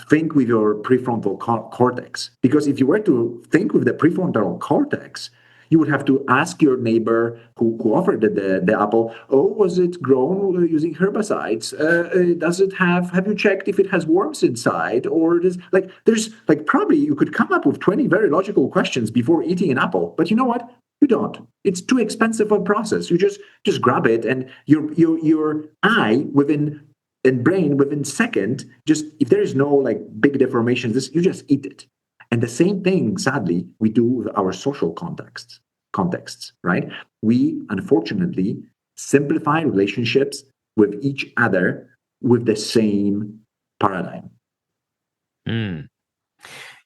think with your prefrontal cortex, because if you were to think with the prefrontal cortex, You would have to ask your neighbor who offered the apple, oh, was it grown using herbicides? Does it have you checked if it has worms inside? Or does, like, there's like, probably you could come up with 20 very logical questions before eating an apple. But you know what? You don't. It's too expensive a process. You just grab it, and your eye within and brain within second, just if there is no like big deformations, you just eat it. And the same thing, sadly, we do with our social contexts, right? We unfortunately simplify relationships with each other with the same paradigm.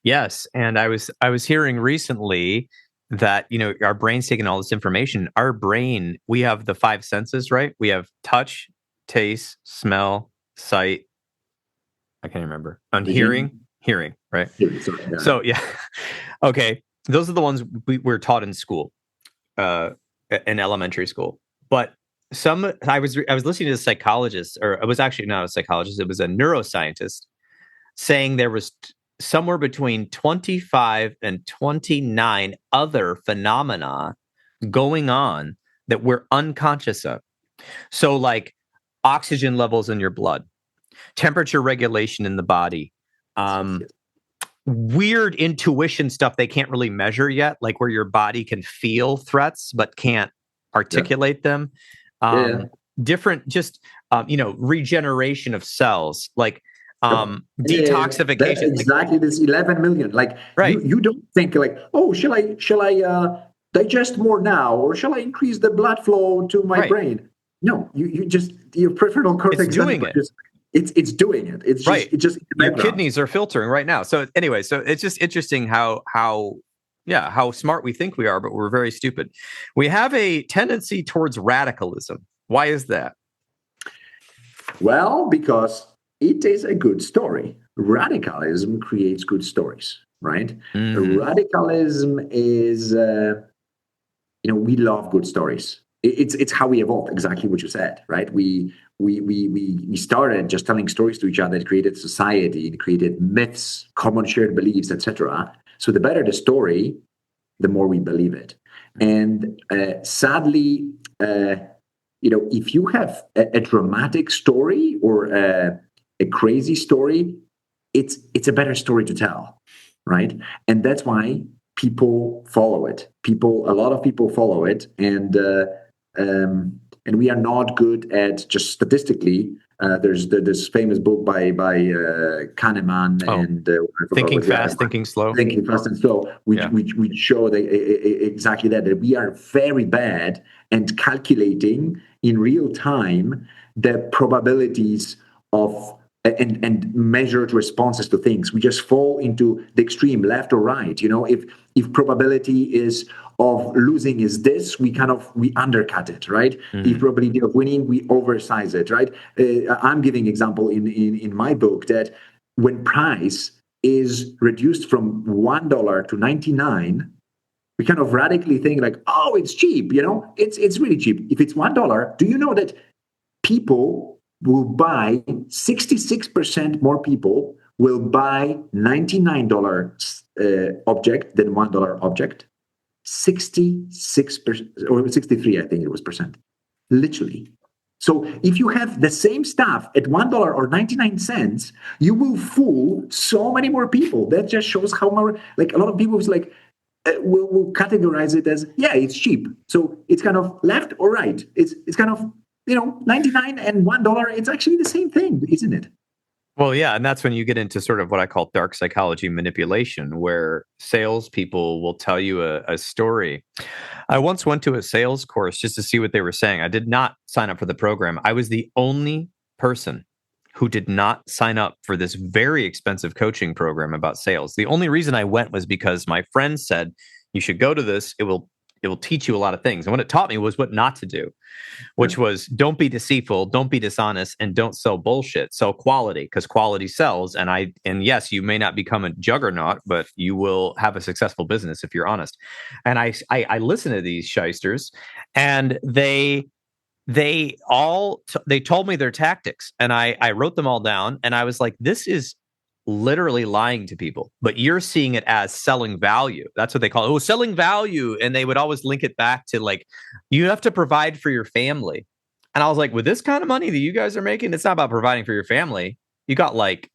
Yes, and I was hearing recently that, you know, our brain's taking all this information. Our brain, we have the five senses, right? We have touch, taste, smell, sight. I can't remember. On hearing, right? Sorry, yeah. So yeah, okay. Those are the ones we're taught in school, in elementary school. But I was listening to a psychologist, or it was actually not a psychologist. It was a neuroscientist saying there was somewhere between 25 and 29 other phenomena going on that we're unconscious of. So like oxygen levels in your blood, temperature regulation in the body, weird intuition stuff they can't really measure yet, like where your body can feel threats but can't articulate them. Different, just regeneration of cells, like detoxification. That's exactly this 11 million. Like, right. You don't think like, oh, shall I digest more now, or shall I increase the blood flow to my brain? No, you just, your prefrontal cortex is doing it. It's doing it. It's just, right. It just your kidneys are filtering right now. So anyway, so it's just interesting how smart we think we are, but we're very stupid. We have a tendency towards radicalism. Why is that? Well, because it is a good story. Radicalism creates good stories, right? Radicalism is, we love good stories. It's how we evolved. Exactly what you said, right? We started just telling stories to each other. It created society. It created myths, common shared beliefs, etc. So the better the story, the more we believe it. And sadly, if you have a dramatic story or a crazy story, it's a better story to tell, right? And that's why people follow it. A lot of people follow it, and we are not good at just statistically. There's this famous book by Kahneman and Thinking Fast, Thinking Slow. Thinking Fast and Slow, which show exactly that we are very bad at calculating in real time the probabilities of and measured responses to things. We just fall into the extreme, left or right. If probability is of losing is this, we undercut it, right? If probability of winning, we oversize it, right? I'm giving example in my book that when price is reduced from $1 to 99, we kind of radically think like, oh, it's cheap, it's really cheap. If it's $1, do you know that people will buy 66% more people will buy $99 object than $1 object? 66% or 63, I think it was percent, literally. So if you have the same stuff at $1 or 99 cents, you will fool so many more people. That just shows how more, like, a lot of people is like, will categorize it as, it's cheap. So it's kind of left or right. It's kind of, 99 and $1, it's actually the same thing, isn't it? Well, yeah, and that's when you get into sort of what I call dark psychology manipulation, where salespeople will tell you a story. I once went to a sales course just to see what they were saying. I did not sign up for the program. I was the only person who did not sign up for this very expensive coaching program about sales. The only reason I went was because my friend said, you should go to this. It will teach you a lot of things. And what it taught me was what not to do, which was don't be deceitful, don't be dishonest, and don't sell bullshit. Sell quality, because quality sells. And yes, you may not become a juggernaut, but you will have a successful business if you're honest. And I listen to these shysters, and they told me their tactics, and I wrote them all down, and I was like, this is literally lying to people, but you're seeing it as selling value. That's what they call it. Oh, selling value. And they would always link it back to like, you have to provide for your family. And I was like, with this kind of money that you guys are making, it's not about providing for your family. You got like,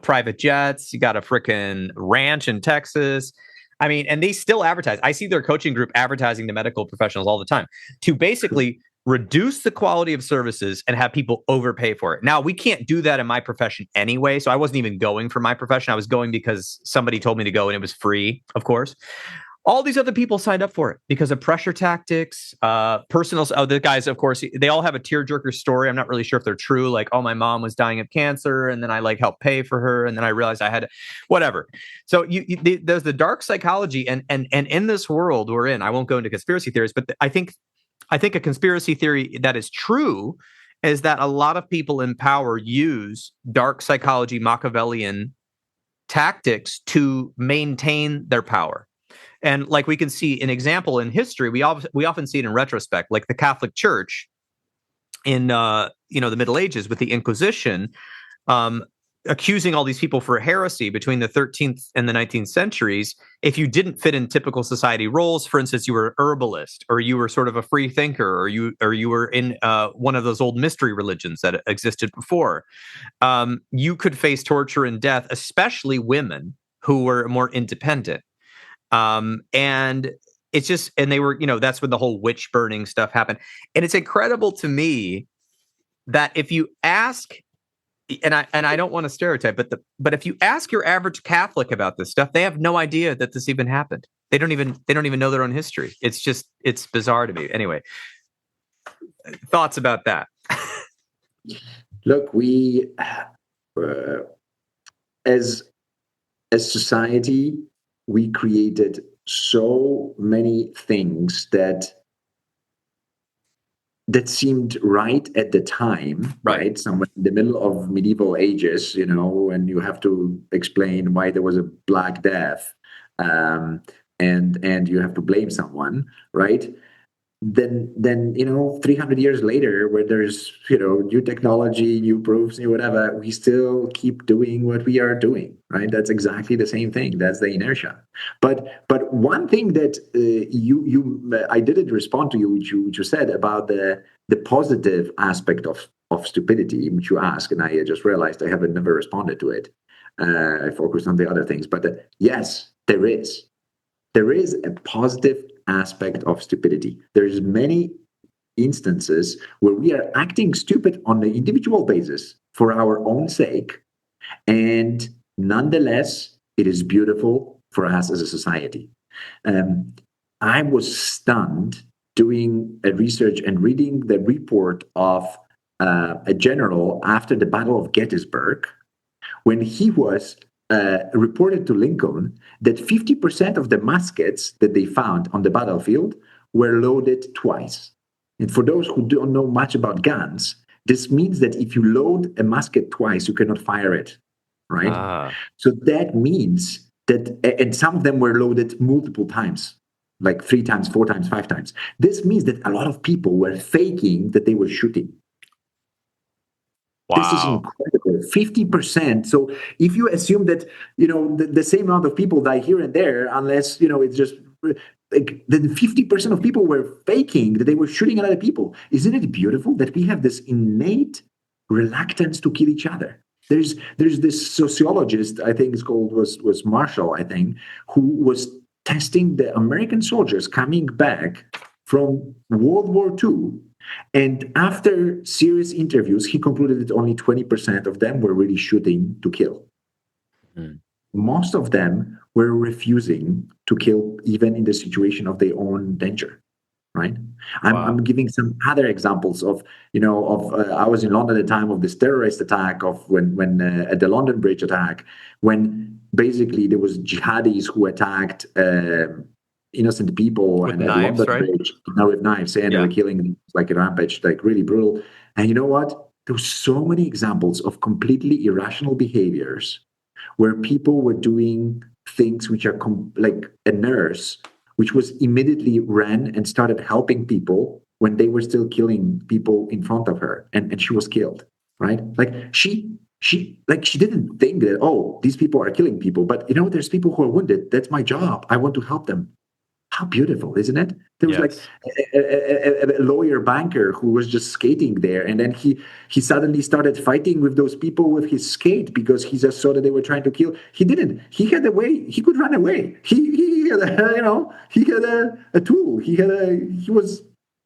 private jets, you got a freaking ranch in Texas. I mean, and they still advertise. I see their coaching group advertising to medical professionals all the time to basically reduce the quality of services and have people overpay for it. Now, we can't do that in my profession anyway. So I wasn't even going for my profession. I was going because somebody told me to go and it was free, of course. All these other people signed up for it because of pressure tactics, personal. Oh, the guys, of course, they all have a tearjerker story. I'm not really sure if they're true. Like, oh, my mom was dying of cancer, and then I like helped pay for her, and then I realized I had whatever. So there's the dark psychology, and in this world we're in. I won't go into conspiracy theories, but I think a conspiracy theory that is true is that a lot of people in power use dark psychology, Machiavellian tactics to maintain their power. And like we can see an example in history, we often see it in retrospect, like the Catholic Church in the Middle Ages with the Inquisition, accusing all these people for heresy between the 13th and the 19th centuries. If you didn't fit in typical society roles, for instance, you were an herbalist, or you were sort of a free thinker, or you were in one of those old mystery religions that existed before, you could face torture and death, especially women who were more independent. And it's just, and they were, that's when the whole witch burning stuff happened. And it's incredible to me that if you ask, and I don't want to stereotype, but if you ask your average Catholic about this stuff, they have no idea that this even happened. They don't even know their own history. It's bizarre to me. Anyway, thoughts about that? Look, we, as a society, we created so many things that seemed right at the time, right? Somewhere in the middle of medieval ages, and you have to explain why there was a Black Death, and you have to blame someone, right? Then 300 years later, where there's new technology, new proofs, new whatever, we still keep doing what we are doing, right? That's exactly the same thing. That's the inertia. But one thing that I didn't respond to you, which you said about the positive aspect of stupidity, which you asked, and I just realized I haven't never responded to it. I focused on the other things, but yes, there is a positive aspect of stupidity. There's many instances where we are acting stupid on the individual basis for our own sake, and nonetheless, it is beautiful for us as a society. I was stunned doing a research and reading the report of a general after the Battle of Gettysburg, when he was reported to Lincoln that 50% of the muskets that they found on the battlefield were loaded twice. And for those who don't know much about guns, this means that if you load a musket twice, you cannot fire it, right? So that means that, and some of them were loaded multiple times, like 3 times, 4 times, 5 times. This means that a lot of people were faking that they were shooting. Wow. This is incredible. 50%. So if you assume that, the same amount of people die here and there, unless, it's just like then 50% of people were faking that they were shooting at other people. Isn't it beautiful that we have this innate reluctance to kill each other? There's this sociologist, I think was Marshall, I think, who was testing the American soldiers coming back from World War II. And after serious interviews, he concluded that only 20% of them were really shooting to kill. Mm. Most of them were refusing to kill, even in the situation of their own danger. Right? Wow. I'm giving some other examples of, I was in London at the time of this terrorist attack, of when at the London Bridge attack, when basically there was jihadis who attacked innocent people with and knives, at London right? Bridge, with knives, and they were killing them like a rampage, like really brutal. And you know what? There were so many examples of completely irrational behaviors where people were doing things which are like a nurse, which was immediately ran and started helping people when they were still killing people in front of her, and she was killed, right? Like she She didn't think that, oh, these people are killing people, but there's people who are wounded. That's my job. I want to help them. How beautiful, isn't it? There was like Yes. a lawyer banker who was just skating there, and then he suddenly started fighting with those people with his skate because he just saw that they were trying to kill. He didn't. He had a way. He could run away. He had a tool. He was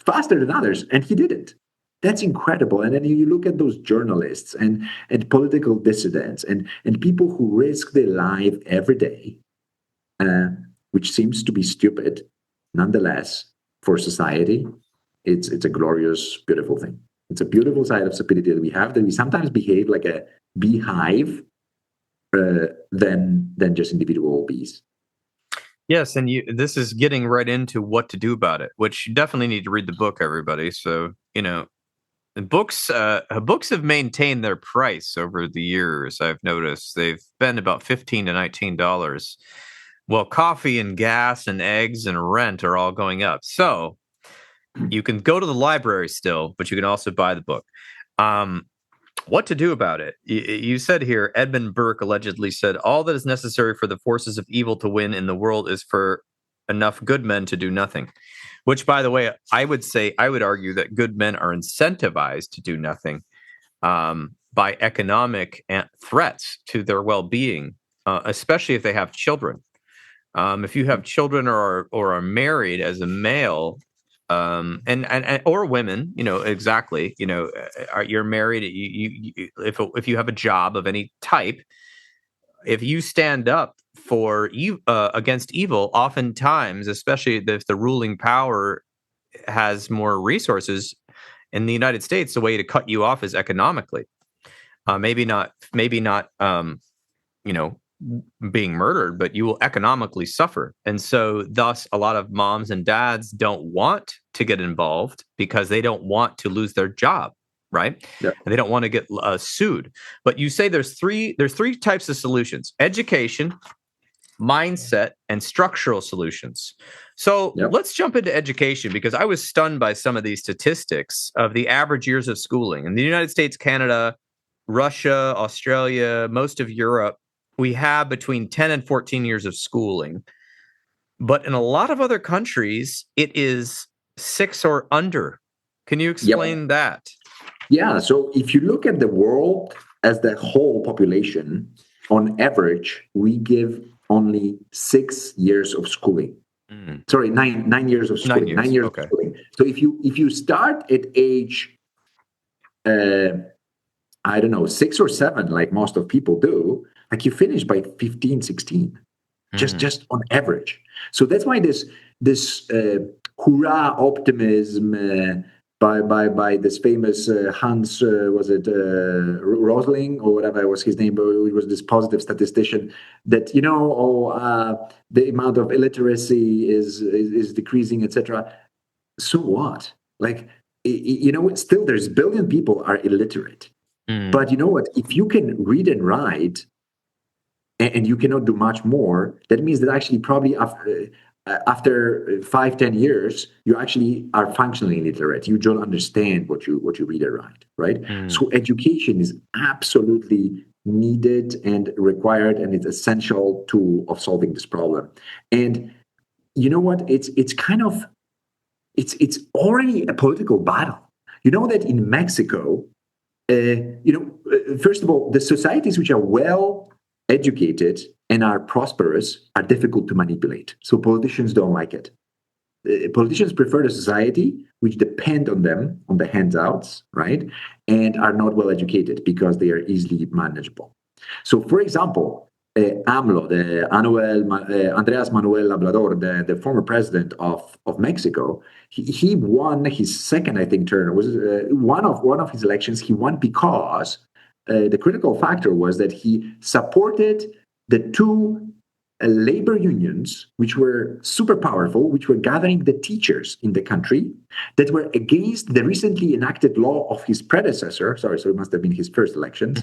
faster than others, and he did it. That's incredible. And then you look at those journalists and political dissidents and people who risk their life every day. Which seems to be stupid, nonetheless, for society, it's a glorious, beautiful thing. It's a beautiful side of stupidity that we have, that we sometimes behave like a beehive than just individual bees. Yes, and this is getting right into what to do about it, which you definitely need to read the book, everybody. So, the books have maintained their price over the years. I've noticed they've been about $15 to $19. Well, coffee and gas and eggs and rent are all going up. So you can go to the library still, but you can also buy the book. What to do about it? You said here, Edmund Burke allegedly said, all that is necessary for the forces of evil to win in the world is for enough good men to do nothing. Which, by the way, I would argue that good men are incentivized to do nothing by economic threats to their well-being, especially if they have children. If you have children or are married as a male, and or women, exactly, you're married. If you have a job of any type, if you stand up for against evil, oftentimes, especially if the ruling power has more resources in the United States, the way to cut you off is economically. Maybe not. Being murdered, but you will economically suffer. And so thus a lot of moms and dads don't want to get involved because they don't want to lose their job, right? Yeah. And they don't want to get sued. But you say there's three types of solutions: education, mindset, and structural solutions. So let's jump into education, because I was stunned by some of these statistics of the average years of schooling in the United States, Canada, Russia, Australia, most of Europe. We have between 10 and 14 years of schooling. But in a lot of other countries, it is 6 or under. Can you explain that? Yeah. So if you look at the world as the whole population, on average, we give only 6 years of schooling. Sorry, 9 years of schooling. 9 years of schooling. So if you start at age, I don't know, 6 or 7, like most of people do, like you finish by 15, 16, just on average. So that's why this hurrah optimism by this famous Hans, was it Rosling or whatever was his name, but he was this positive statistician that, the amount of illiteracy is decreasing, etc. So what? Like, still there's billion people are illiterate. But you know what? If you can read and write, and you cannot do much more, that means that actually probably after 5-10 years, you actually are functionally illiterate. You don't understand what you read and write, right? So education is absolutely needed and required, and it's essential tool of solving this problem. And you know what? It's already a political battle. You know that in Mexico, first of all, the societies which are well educated and are prosperous are difficult to manipulate. So politicians don't like it. Politicians prefer the society which depend on them, on the handouts, right? And are not well educated because they are easily manageable. So, for example, AMLO, Andreas Manuel Labrador, the former president of Mexico, he won his second, I think, term. It was one of his elections. He won because the critical factor was that he supported the two labor unions, which were super powerful, which were gathering the teachers in the country, that were against the recently enacted law of his predecessor. Sorry, so it must have been his first elections,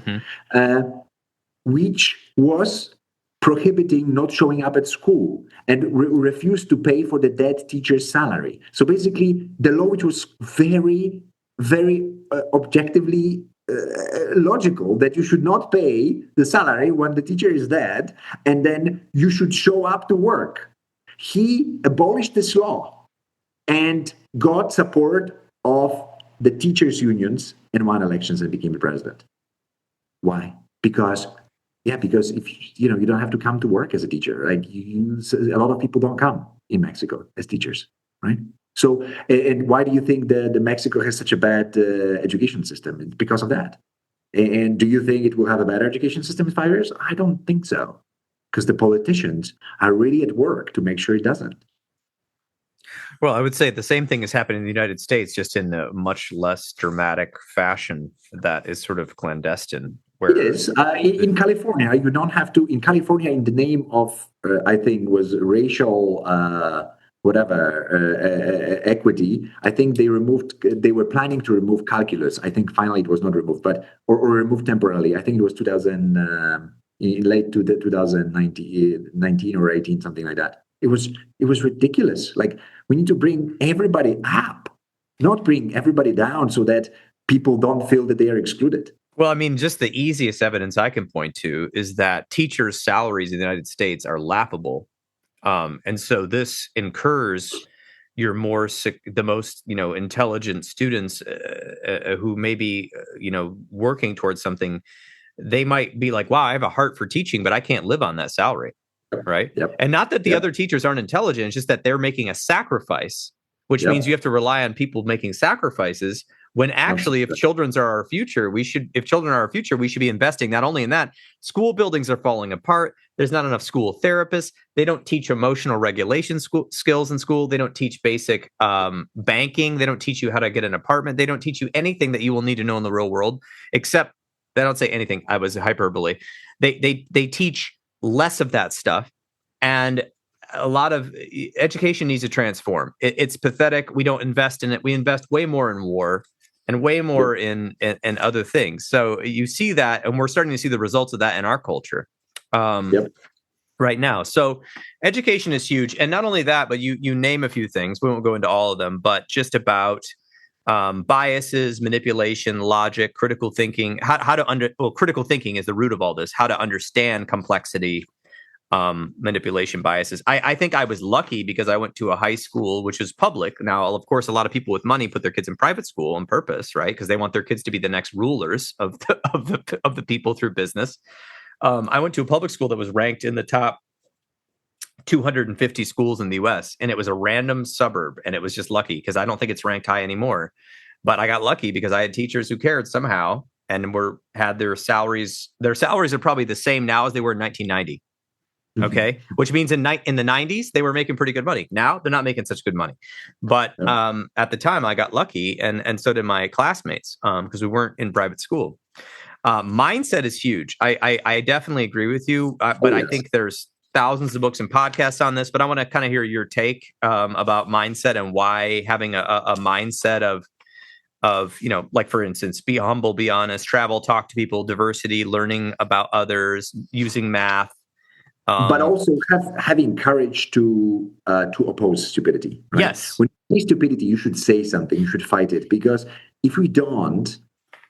which was prohibiting not showing up at school and refused to pay for the dead teacher's salary. So basically, the law, which was very, very objectively logical that you should not pay the salary when the teacher is dead, and then you should show up to work. He abolished this law and got support of the teachers' unions and won elections and became the president. Why? Because if you don't have to come to work as a teacher. Like a lot of people don't come in Mexico as teachers, right? So, and why do you think the Mexico has such a bad education system? It's because of that. And do you think it will have a better education system in 5 years? I don't think so, because the politicians are really at work to make sure it doesn't. Well, I would say the same thing is happening in the United States, just in a much less dramatic fashion that is sort of clandestine. It is. In California, you don't have to. In California, in the name of, I think, was racial equity, I think they were planning to remove calculus. I think finally it was not removed, but or removed temporarily. I think it was 2019 or 18, something like that. It was ridiculous. Like, we need to bring everybody up, not bring everybody down, so that people don't feel that they are excluded. Well, I mean, just the easiest evidence I can point to is that teachers' salaries in the United States are laughable. And so this incurs the most, intelligent students who may be, working towards something. They might be like, wow, I have a heart for teaching, but I can't live on that salary. Right. Yep. And not that the other teachers aren't intelligent. It's just that they're making a sacrifice, which means you have to rely on people making sacrifices. When actually, if children are our future, we should be investing not only in that. School buildings are falling apart. There's not enough school therapists. They don't teach emotional regulation skills in school. They don't teach basic banking. They don't teach you how to get an apartment. They don't teach you anything that you will need to know in the real world, except they don't say anything. I was hyperbole. They teach less of that stuff, and a lot of education needs to transform. It's pathetic. We don't invest in it. We invest way more in war and way more in other things. So you see that, and we're starting to see the results of that in our culture right now. So education is huge. And not only that, but you name a few things. We won't go into all of them, but just about biases, manipulation, logic, critical thinking, critical thinking is the root of all this, how to understand complexity, manipulation, biases. I think I was lucky because I went to a high school which is public. Now, of course, a lot of people with money put their kids in private school on purpose, right? Because they want their kids to be the next rulers of the people through business. I went to a public school that was ranked in the top 250 schools in the U.S. and it was a random suburb, and it was just lucky because I don't think it's ranked high anymore. But I got lucky because I had teachers who cared somehow and had their salaries. Their salaries are probably the same now as they were in 1990. Okay, which means in the 90s they were making pretty good money. Now they're not making such good money, but at the time I got lucky, and so did my classmates because we weren't in private school. Mindset is huge. I definitely agree with you, but I think there's thousands of books and podcasts on this. But I want to kind of hear your take about mindset and why having a mindset of like, for instance, be humble, be honest, travel, talk to people, diversity, learning about others, using math. But also having courage to oppose stupidity. Right? Yes. When you say stupidity, you should say something. You should fight it, because if we don't,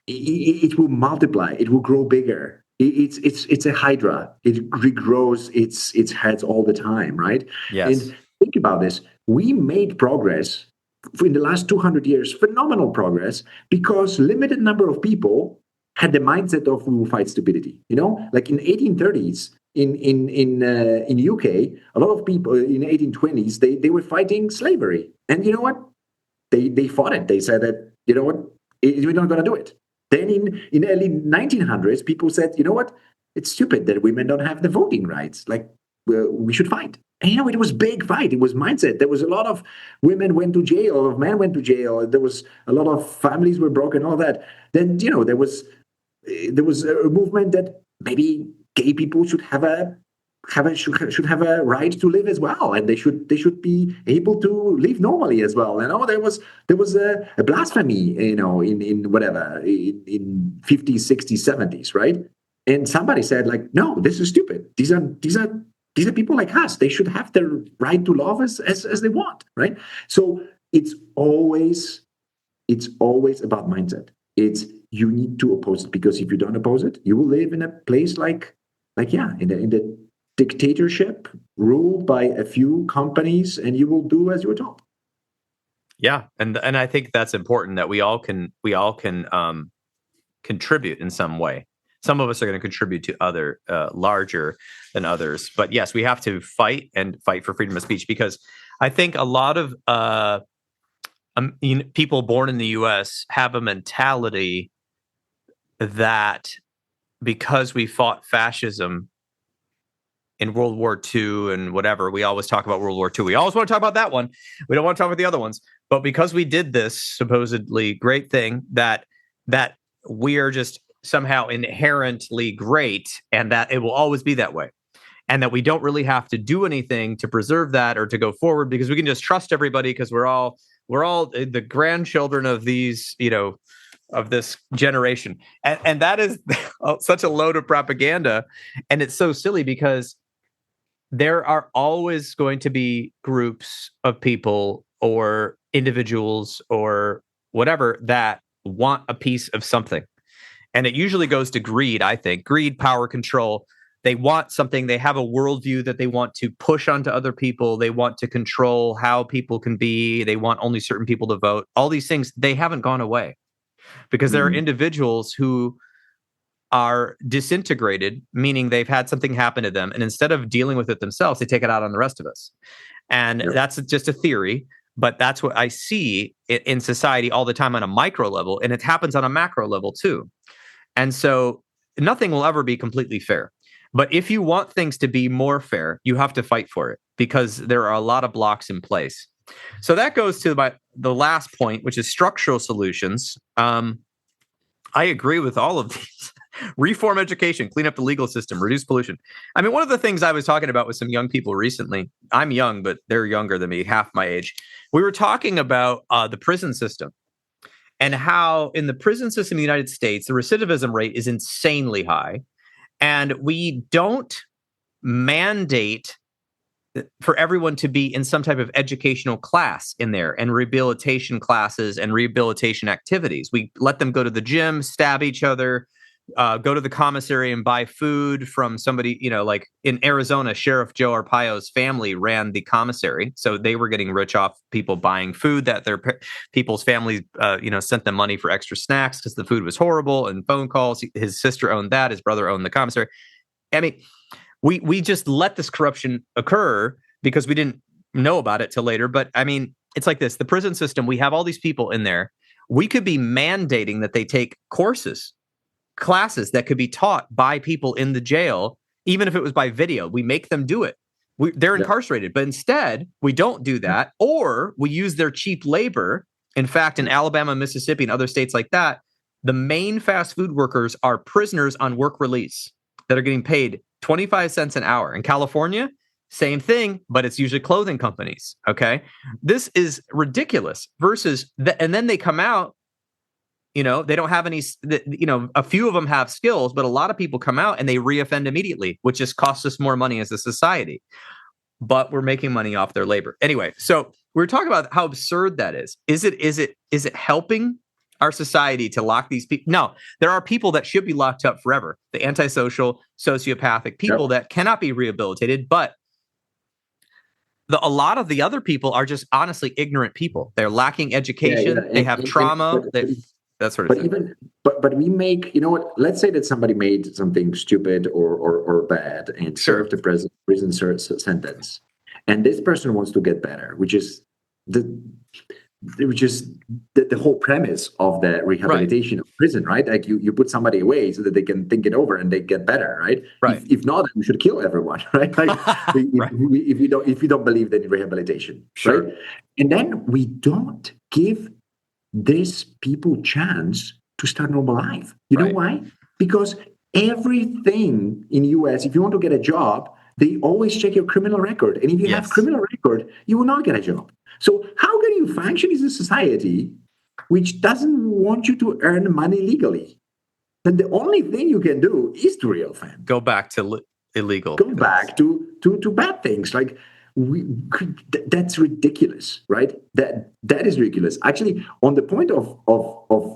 it will multiply. It will grow bigger. It's a hydra. It regrows its heads all the time, right? Yes. And think about this. We made progress in the last 200 years, phenomenal progress, because limited number of people had the mindset of we will fight stupidity. Like in 1830s. In UK, a lot of people in 1820s, they were fighting slavery, and you know what? They fought it. They said that we're not going to do it. Then in early 1900s, people said, you know what? It's stupid that women don't have the voting rights. Like, we should fight. And it was big fight. It was mindset. There was a lot of women went to jail, a lot of men went to jail. There was a lot of families were broken. All that. Then there was a movement that maybe gay people should have a right to live as well, and they should be able to live normally as well. There was a blasphemy, in whatever, in 50s, 60s, 70s, right? And somebody said, like, no, this is stupid. These are people like us. They should have the right to love as they want, right? So it's always about mindset. It's you need to oppose it, because if you don't oppose it, you will live in a place in the dictatorship ruled by a few companies, and you will do as you're told. Yeah, and I think that's important, that we all can contribute in some way. Some of us are going to contribute to other larger than others, but yes, we have to fight for freedom of speech, because I think a lot of people born in the U.S. have a mentality that because we fought fascism in World War II and whatever, we always talk about World War II. We always want to talk about that one. We don't want to talk about the other ones. But because we did this supposedly great thing, that we are just somehow inherently great, and that it will always be that way, and that we don't really have to do anything to preserve that or to go forward, because we can just trust everybody, because we're all the grandchildren of these, of this generation. And that is such a load of propaganda. And it's so silly, because there are always going to be groups of people or individuals or whatever that want a piece of something. And it usually goes to greed, I think. Greed, power, control. They want something. They have a worldview that they want to push onto other people. They want to control how people can be. They want only certain people to vote. All these things, they haven't gone away, because there are individuals who are disintegrated, meaning they've had something happen to them, and instead of dealing with it themselves, they take it out on the rest of us. And that's just a theory, but that's what I see in society all the time on a micro level, and it happens on a macro level too. And so nothing will ever be completely fair. But if you want things to be more fair, you have to fight for it, because there are a lot of blocks in place. So that goes to the last point, which is structural solutions. I agree with all of these. Reform education, clean up the legal system, reduce pollution. I mean, one of the things I was talking about with some young people recently, I'm young, but they're younger than me, half my age. We were talking about the prison system, and how in the prison system in the United States, the recidivism rate is insanely high. And we don't mandate for everyone to be in some type of educational class in there, and rehabilitation classes and rehabilitation activities. We let them go to the gym, stab each other, go to the commissary and buy food from somebody, like in Arizona, Sheriff Joe Arpaio's family ran the commissary. So they were getting rich off people buying food that their people's families, sent them money for extra snacks because the food was horrible, and phone calls. His sister owned that. His brother owned the commissary. I mean, we just let this corruption occur because we didn't know about it till later. But I mean, it's like this. The prison system, we have all these people in there. We could be mandating that they take classes that could be taught by people in the jail, even if it was by video. We make them do it. They're incarcerated, but instead we don't do that, or we use their cheap labor. In fact, in Alabama, Mississippi, and other states like that, the main fast food workers are prisoners on work release that are getting paid 25 cents an hour. In California, same thing, but it's usually clothing companies. Okay. This is ridiculous and then they come out, they don't have any, a few of them have skills, but a lot of people come out and they reoffend immediately, which just costs us more money as a society, but we're making money off their labor. Anyway, so we're talking about how absurd that is. Is it helping our society to lock these people? No, there are people that should be locked up forever. The antisocial, sociopathic people that cannot be rehabilitated, but a lot of the other people are just honestly ignorant people. They're lacking education. They have trauma. That sort of thing. But we make, let's say that somebody made something stupid or bad and served a prison sentence, and this person wants to get better, which is the whole premise of the rehabilitation of prison, right? Like you put somebody away so that they can think it over and they get better, right? Right. If not, we should kill everyone, right? Like if you don't believe in rehabilitation, sure. Right? And then we don't give these people chance to start normal life. You know why? Because everything in US, if you want to get a job, they always check your criminal record. And if you have criminal record, you will not get a job. So how can you function as a society which doesn't want you to earn money legally? Then the only thing you can do is to reoffend. Go back to illegal. Go back to bad things. Like that's ridiculous, right? That is ridiculous. Actually, on the point of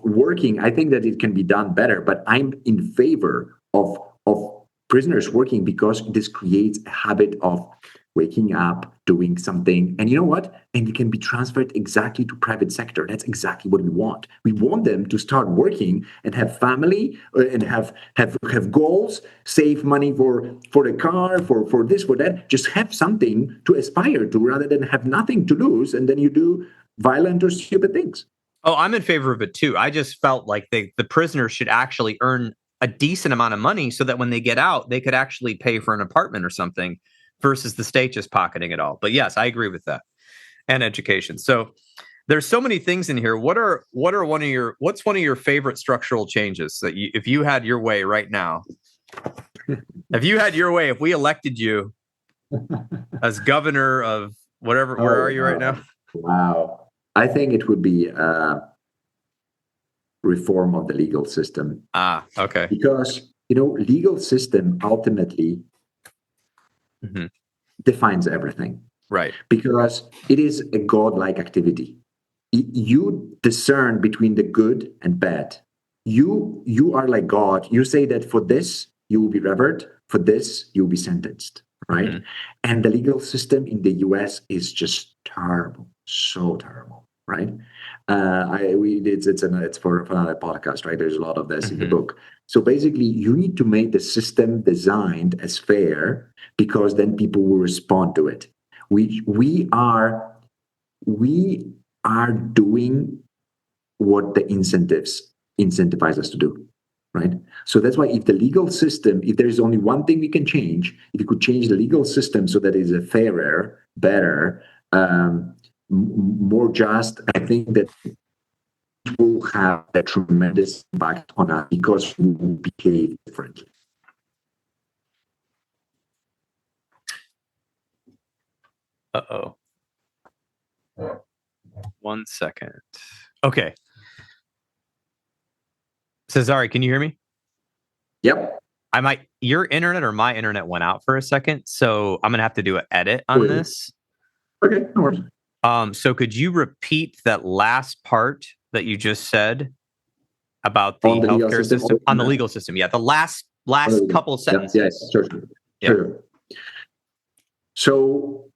working, I think that it can be done better, but I'm in favor of prisoners working because this creates a habit of waking up, doing something, and you know what? And it can be transferred exactly to private sector. That's exactly what we want. We want them to start working and have family and have goals, save money for the car, for this, for that. Just have something to aspire to rather than have nothing to lose, and then you do violent or stupid things. Oh, I'm in favor of it too. I just felt like the prisoners should actually earn a decent amount of money so that when they get out, they could actually pay for an apartment or something versus the state just pocketing it all. But yes, I agree with that. And education. So there's so many things in here. What's one of your favorite structural changes that if you had your way right now, if we elected you as governor of whatever, where are you right now? Wow. I think it would be reform of the legal system. Okay. Because, legal system ultimately defines everything. Right. Because it is a godlike activity. You discern between the good and bad. You are like God. You say that for this, you will be revered. For this, you will be sentenced. Right? Mm-hmm. And the legal system in the US is just terrible. So terrible. Right? It's for another podcast, right? There's a lot of this in the book. So basically, you need to make the system designed as fair because then people will respond to it. We are doing what the incentivize us to do, right? So that's why if the legal system, if there is only one thing we can change, if you could change the legal system so that it is a fairer, better, more just, I think that it will have a tremendous impact on us because we will behave differently. Uh-oh. 1 second. Okay. Cezary, can you hear me? Yep. Your internet or my internet went out for a second, so I'm going to have to do an edit on this. Okay, no worries. So could you repeat that last part that you just said about the healthcare system? On the legal system, yeah. The last couple of sentences. Yes, sure. So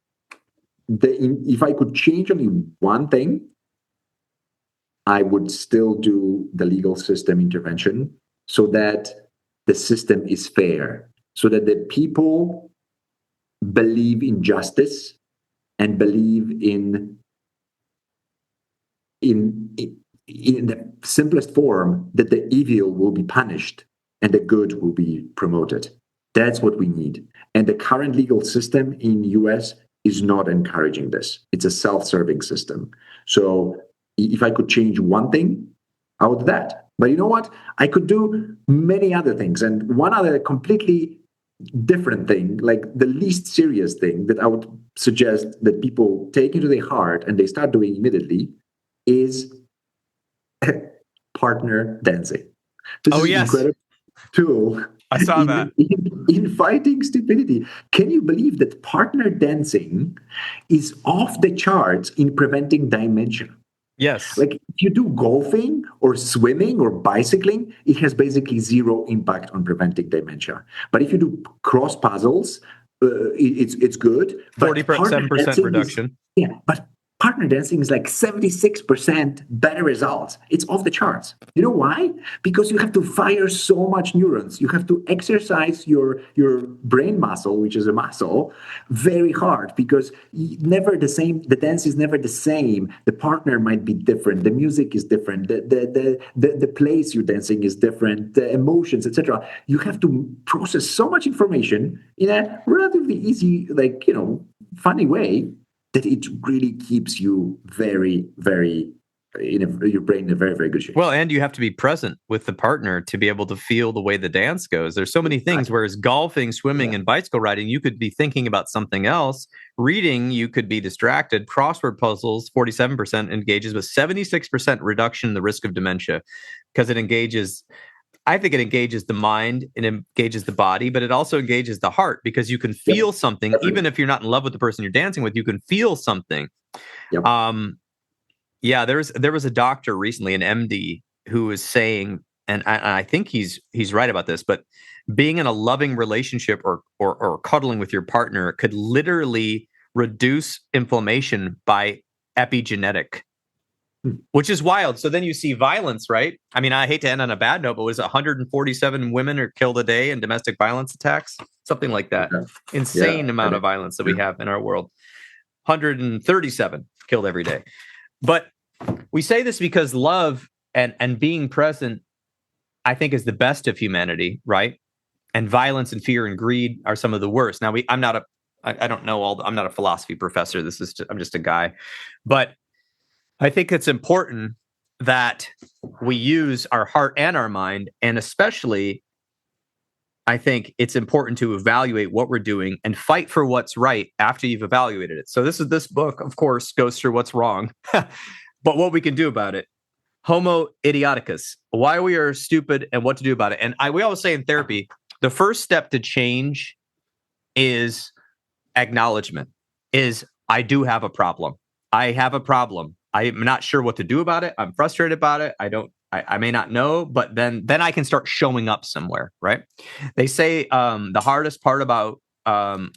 if I could change only one thing, I would still do the legal system intervention so that the system is fair, so that the people believe in justice and believe in the simplest form that the evil will be punished and the good will be promoted. That's what we need. And the current legal system in the US is not encouraging this. It's a self-serving system. So if I could change one thing, I would do that. But you know what? I could do many other things. And one other completely different thing, like the least serious thing that I would suggest that people take into their heart and they start doing immediately is partner dancing. This is an incredible tool. I saw that. In fighting stupidity. Can you believe that partner dancing is off the charts in preventing dementia? Yes. Like if you do golfing or swimming or bicycling, it has basically zero impact on preventing dementia. But if you do cross puzzles, it's good. 47% reduction. But partner dancing is like 76% better results. It's off the charts. You know why? Because you have to fire so much neurons. You have to exercise your brain muscle, which is a muscle, very hard because never the same. The dance is never the same. The partner might be different. The music is different. The place you're dancing is different. The emotions, etc. You have to process so much information in a relatively easy, funny way, that it really keeps you very, very, your brain in a very, very good shape. Well, and you have to be present with the partner to be able to feel the way the dance goes. There's so many things, whereas golfing, swimming, and bicycle riding, you could be thinking about something else. Reading, you could be distracted. Crossword puzzles, 47% engages with 76% reduction in the risk of dementia because it engages I think it engages the mind, it engages the body, but it also engages the heart, because you can feel something, even if you're not in love with the person you're dancing with, you can feel something. Yep. There was a doctor recently, an MD, who was saying, and I think he's right about this, but being in a loving relationship or cuddling with your partner could literally reduce inflammation by epigenetic, which is wild. So then you see violence, right? I mean, I hate to end on a bad note, but was 147 women are killed a day in domestic violence attacks? Something like that. Insane amount of violence that we have in our world. 137 killed every day. But we say this because love and being present, I think, is the best of humanity, right? And violence and fear and greed are some of the worst. Now, I'm not a philosophy professor. I'm just a guy. But I think it's important that we use our heart and our mind, and especially, I think it's important to evaluate what we're doing and fight for what's right after you've evaluated it. So this book, of course, goes through what's wrong, but what we can do about it. Homo idioticus, why we are stupid and what to do about it. And we always say in therapy, the first step to change is acknowledgement, is I do have a problem. I have a problem. I'm not sure what to do about it. I'm frustrated about it. I may not know, but then I can start showing up somewhere, right? They say the hardest part about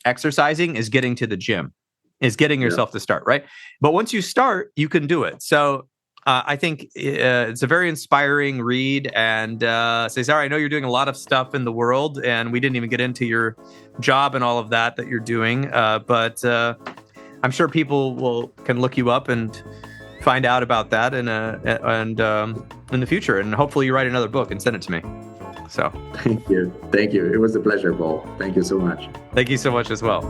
exercising is getting to the gym, is getting yourself to start, right? But once you start, you can do it. So I think it's a very inspiring read. And Cezary, I know you're doing a lot of stuff in the world, and we didn't even get into your job and all of that you're doing. But I'm sure people can look you up and find out about that in the future, and hopefully you write another book and send it to me. So thank you. It was a pleasure, Paul. Thank you so much. Thank you so much as well.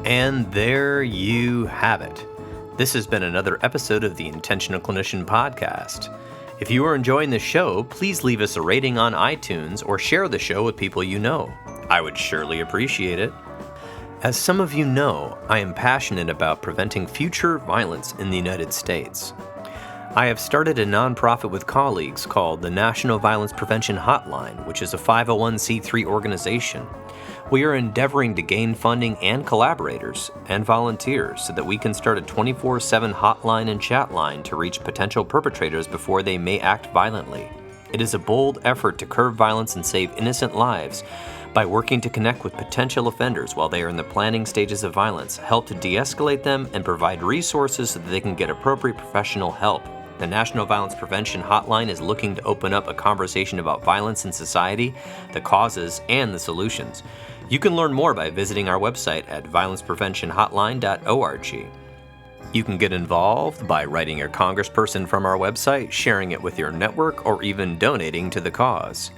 And there you have it. This has been another episode of the Intentional Clinician Podcast. If you are enjoying the show, please leave us a rating on iTunes or share the show with people you know. I would surely appreciate it. As some of you know, I am passionate about preventing future violence in the United States. I have started a nonprofit with colleagues called the National Violence Prevention Hotline, which is a 501c3 organization. We are endeavoring to gain funding and collaborators and volunteers so that we can start a 24/7 hotline and chat line to reach potential perpetrators before they may act violently. It is a bold effort to curb violence and save innocent lives by working to connect with potential offenders while they are in the planning stages of violence, help to de-escalate them, and provide resources so that they can get appropriate professional help. The National Violence Prevention Hotline is looking to open up a conversation about violence in society, the causes, and the solutions. You can learn more by visiting our website at violencepreventionhotline.org. You can get involved by writing your congressperson from our website, sharing it with your network, or even donating to the cause.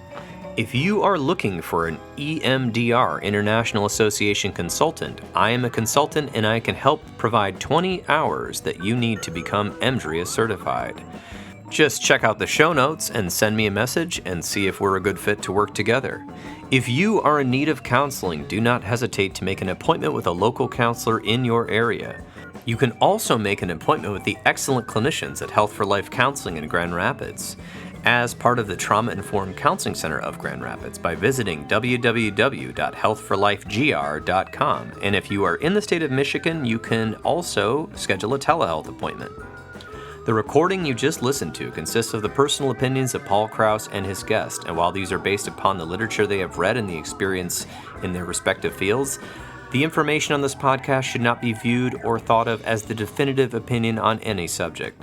If you are looking for an EMDR International Association consultant, I am a consultant and I can help provide 20 hours that you need to become EMDRIA certified. Just check out the show notes and send me a message and see if we're a good fit to work together. If you are in need of counseling, do not hesitate to make an appointment with a local counselor in your area. You can also make an appointment with the excellent clinicians at Health for Life Counseling in Grand Rapids as part of the Trauma Informed Counseling Center of Grand Rapids by visiting www.healthforlifegr.com. And if you are in the state of Michigan, you can also schedule a telehealth appointment. The recording you just listened to consists of the personal opinions of Paul Krauss and his guest, and while these are based upon the literature they have read and the experience in their respective fields, the information on this podcast should not be viewed or thought of as the definitive opinion on any subject.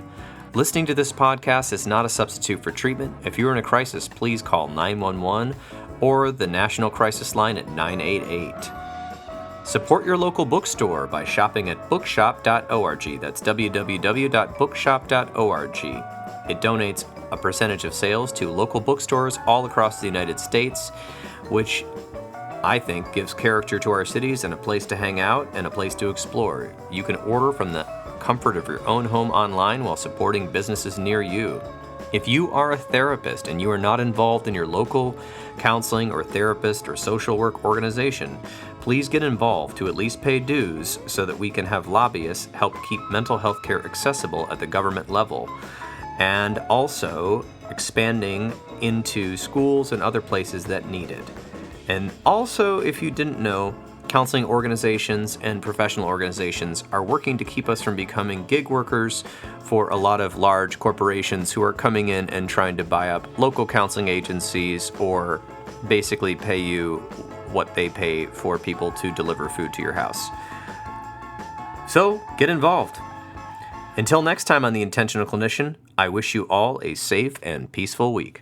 Listening to this podcast is not a substitute for treatment. If you're in a crisis, please call 911 or the National Crisis Line at 988. Support your local bookstore by shopping at bookshop.org. That's www.bookshop.org. It donates a percentage of sales to local bookstores all across the United States, which I think gives character to our cities and a place to hang out and a place to explore. You can order from the comfort of your own home online while supporting businesses near you. If you are a therapist and you are not involved in your local counseling or therapist or social work organization, please get involved to at least pay dues so that we can have lobbyists help keep mental health care accessible at the government level, and also expanding into schools and other places that need it. And also, if you didn't know, counseling organizations and professional organizations are working to keep us from becoming gig workers for a lot of large corporations who are coming in and trying to buy up local counseling agencies or basically pay you what they pay for people to deliver food to your house. So, get involved. Until next time on The Intentional Clinician, I wish you all a safe and peaceful week.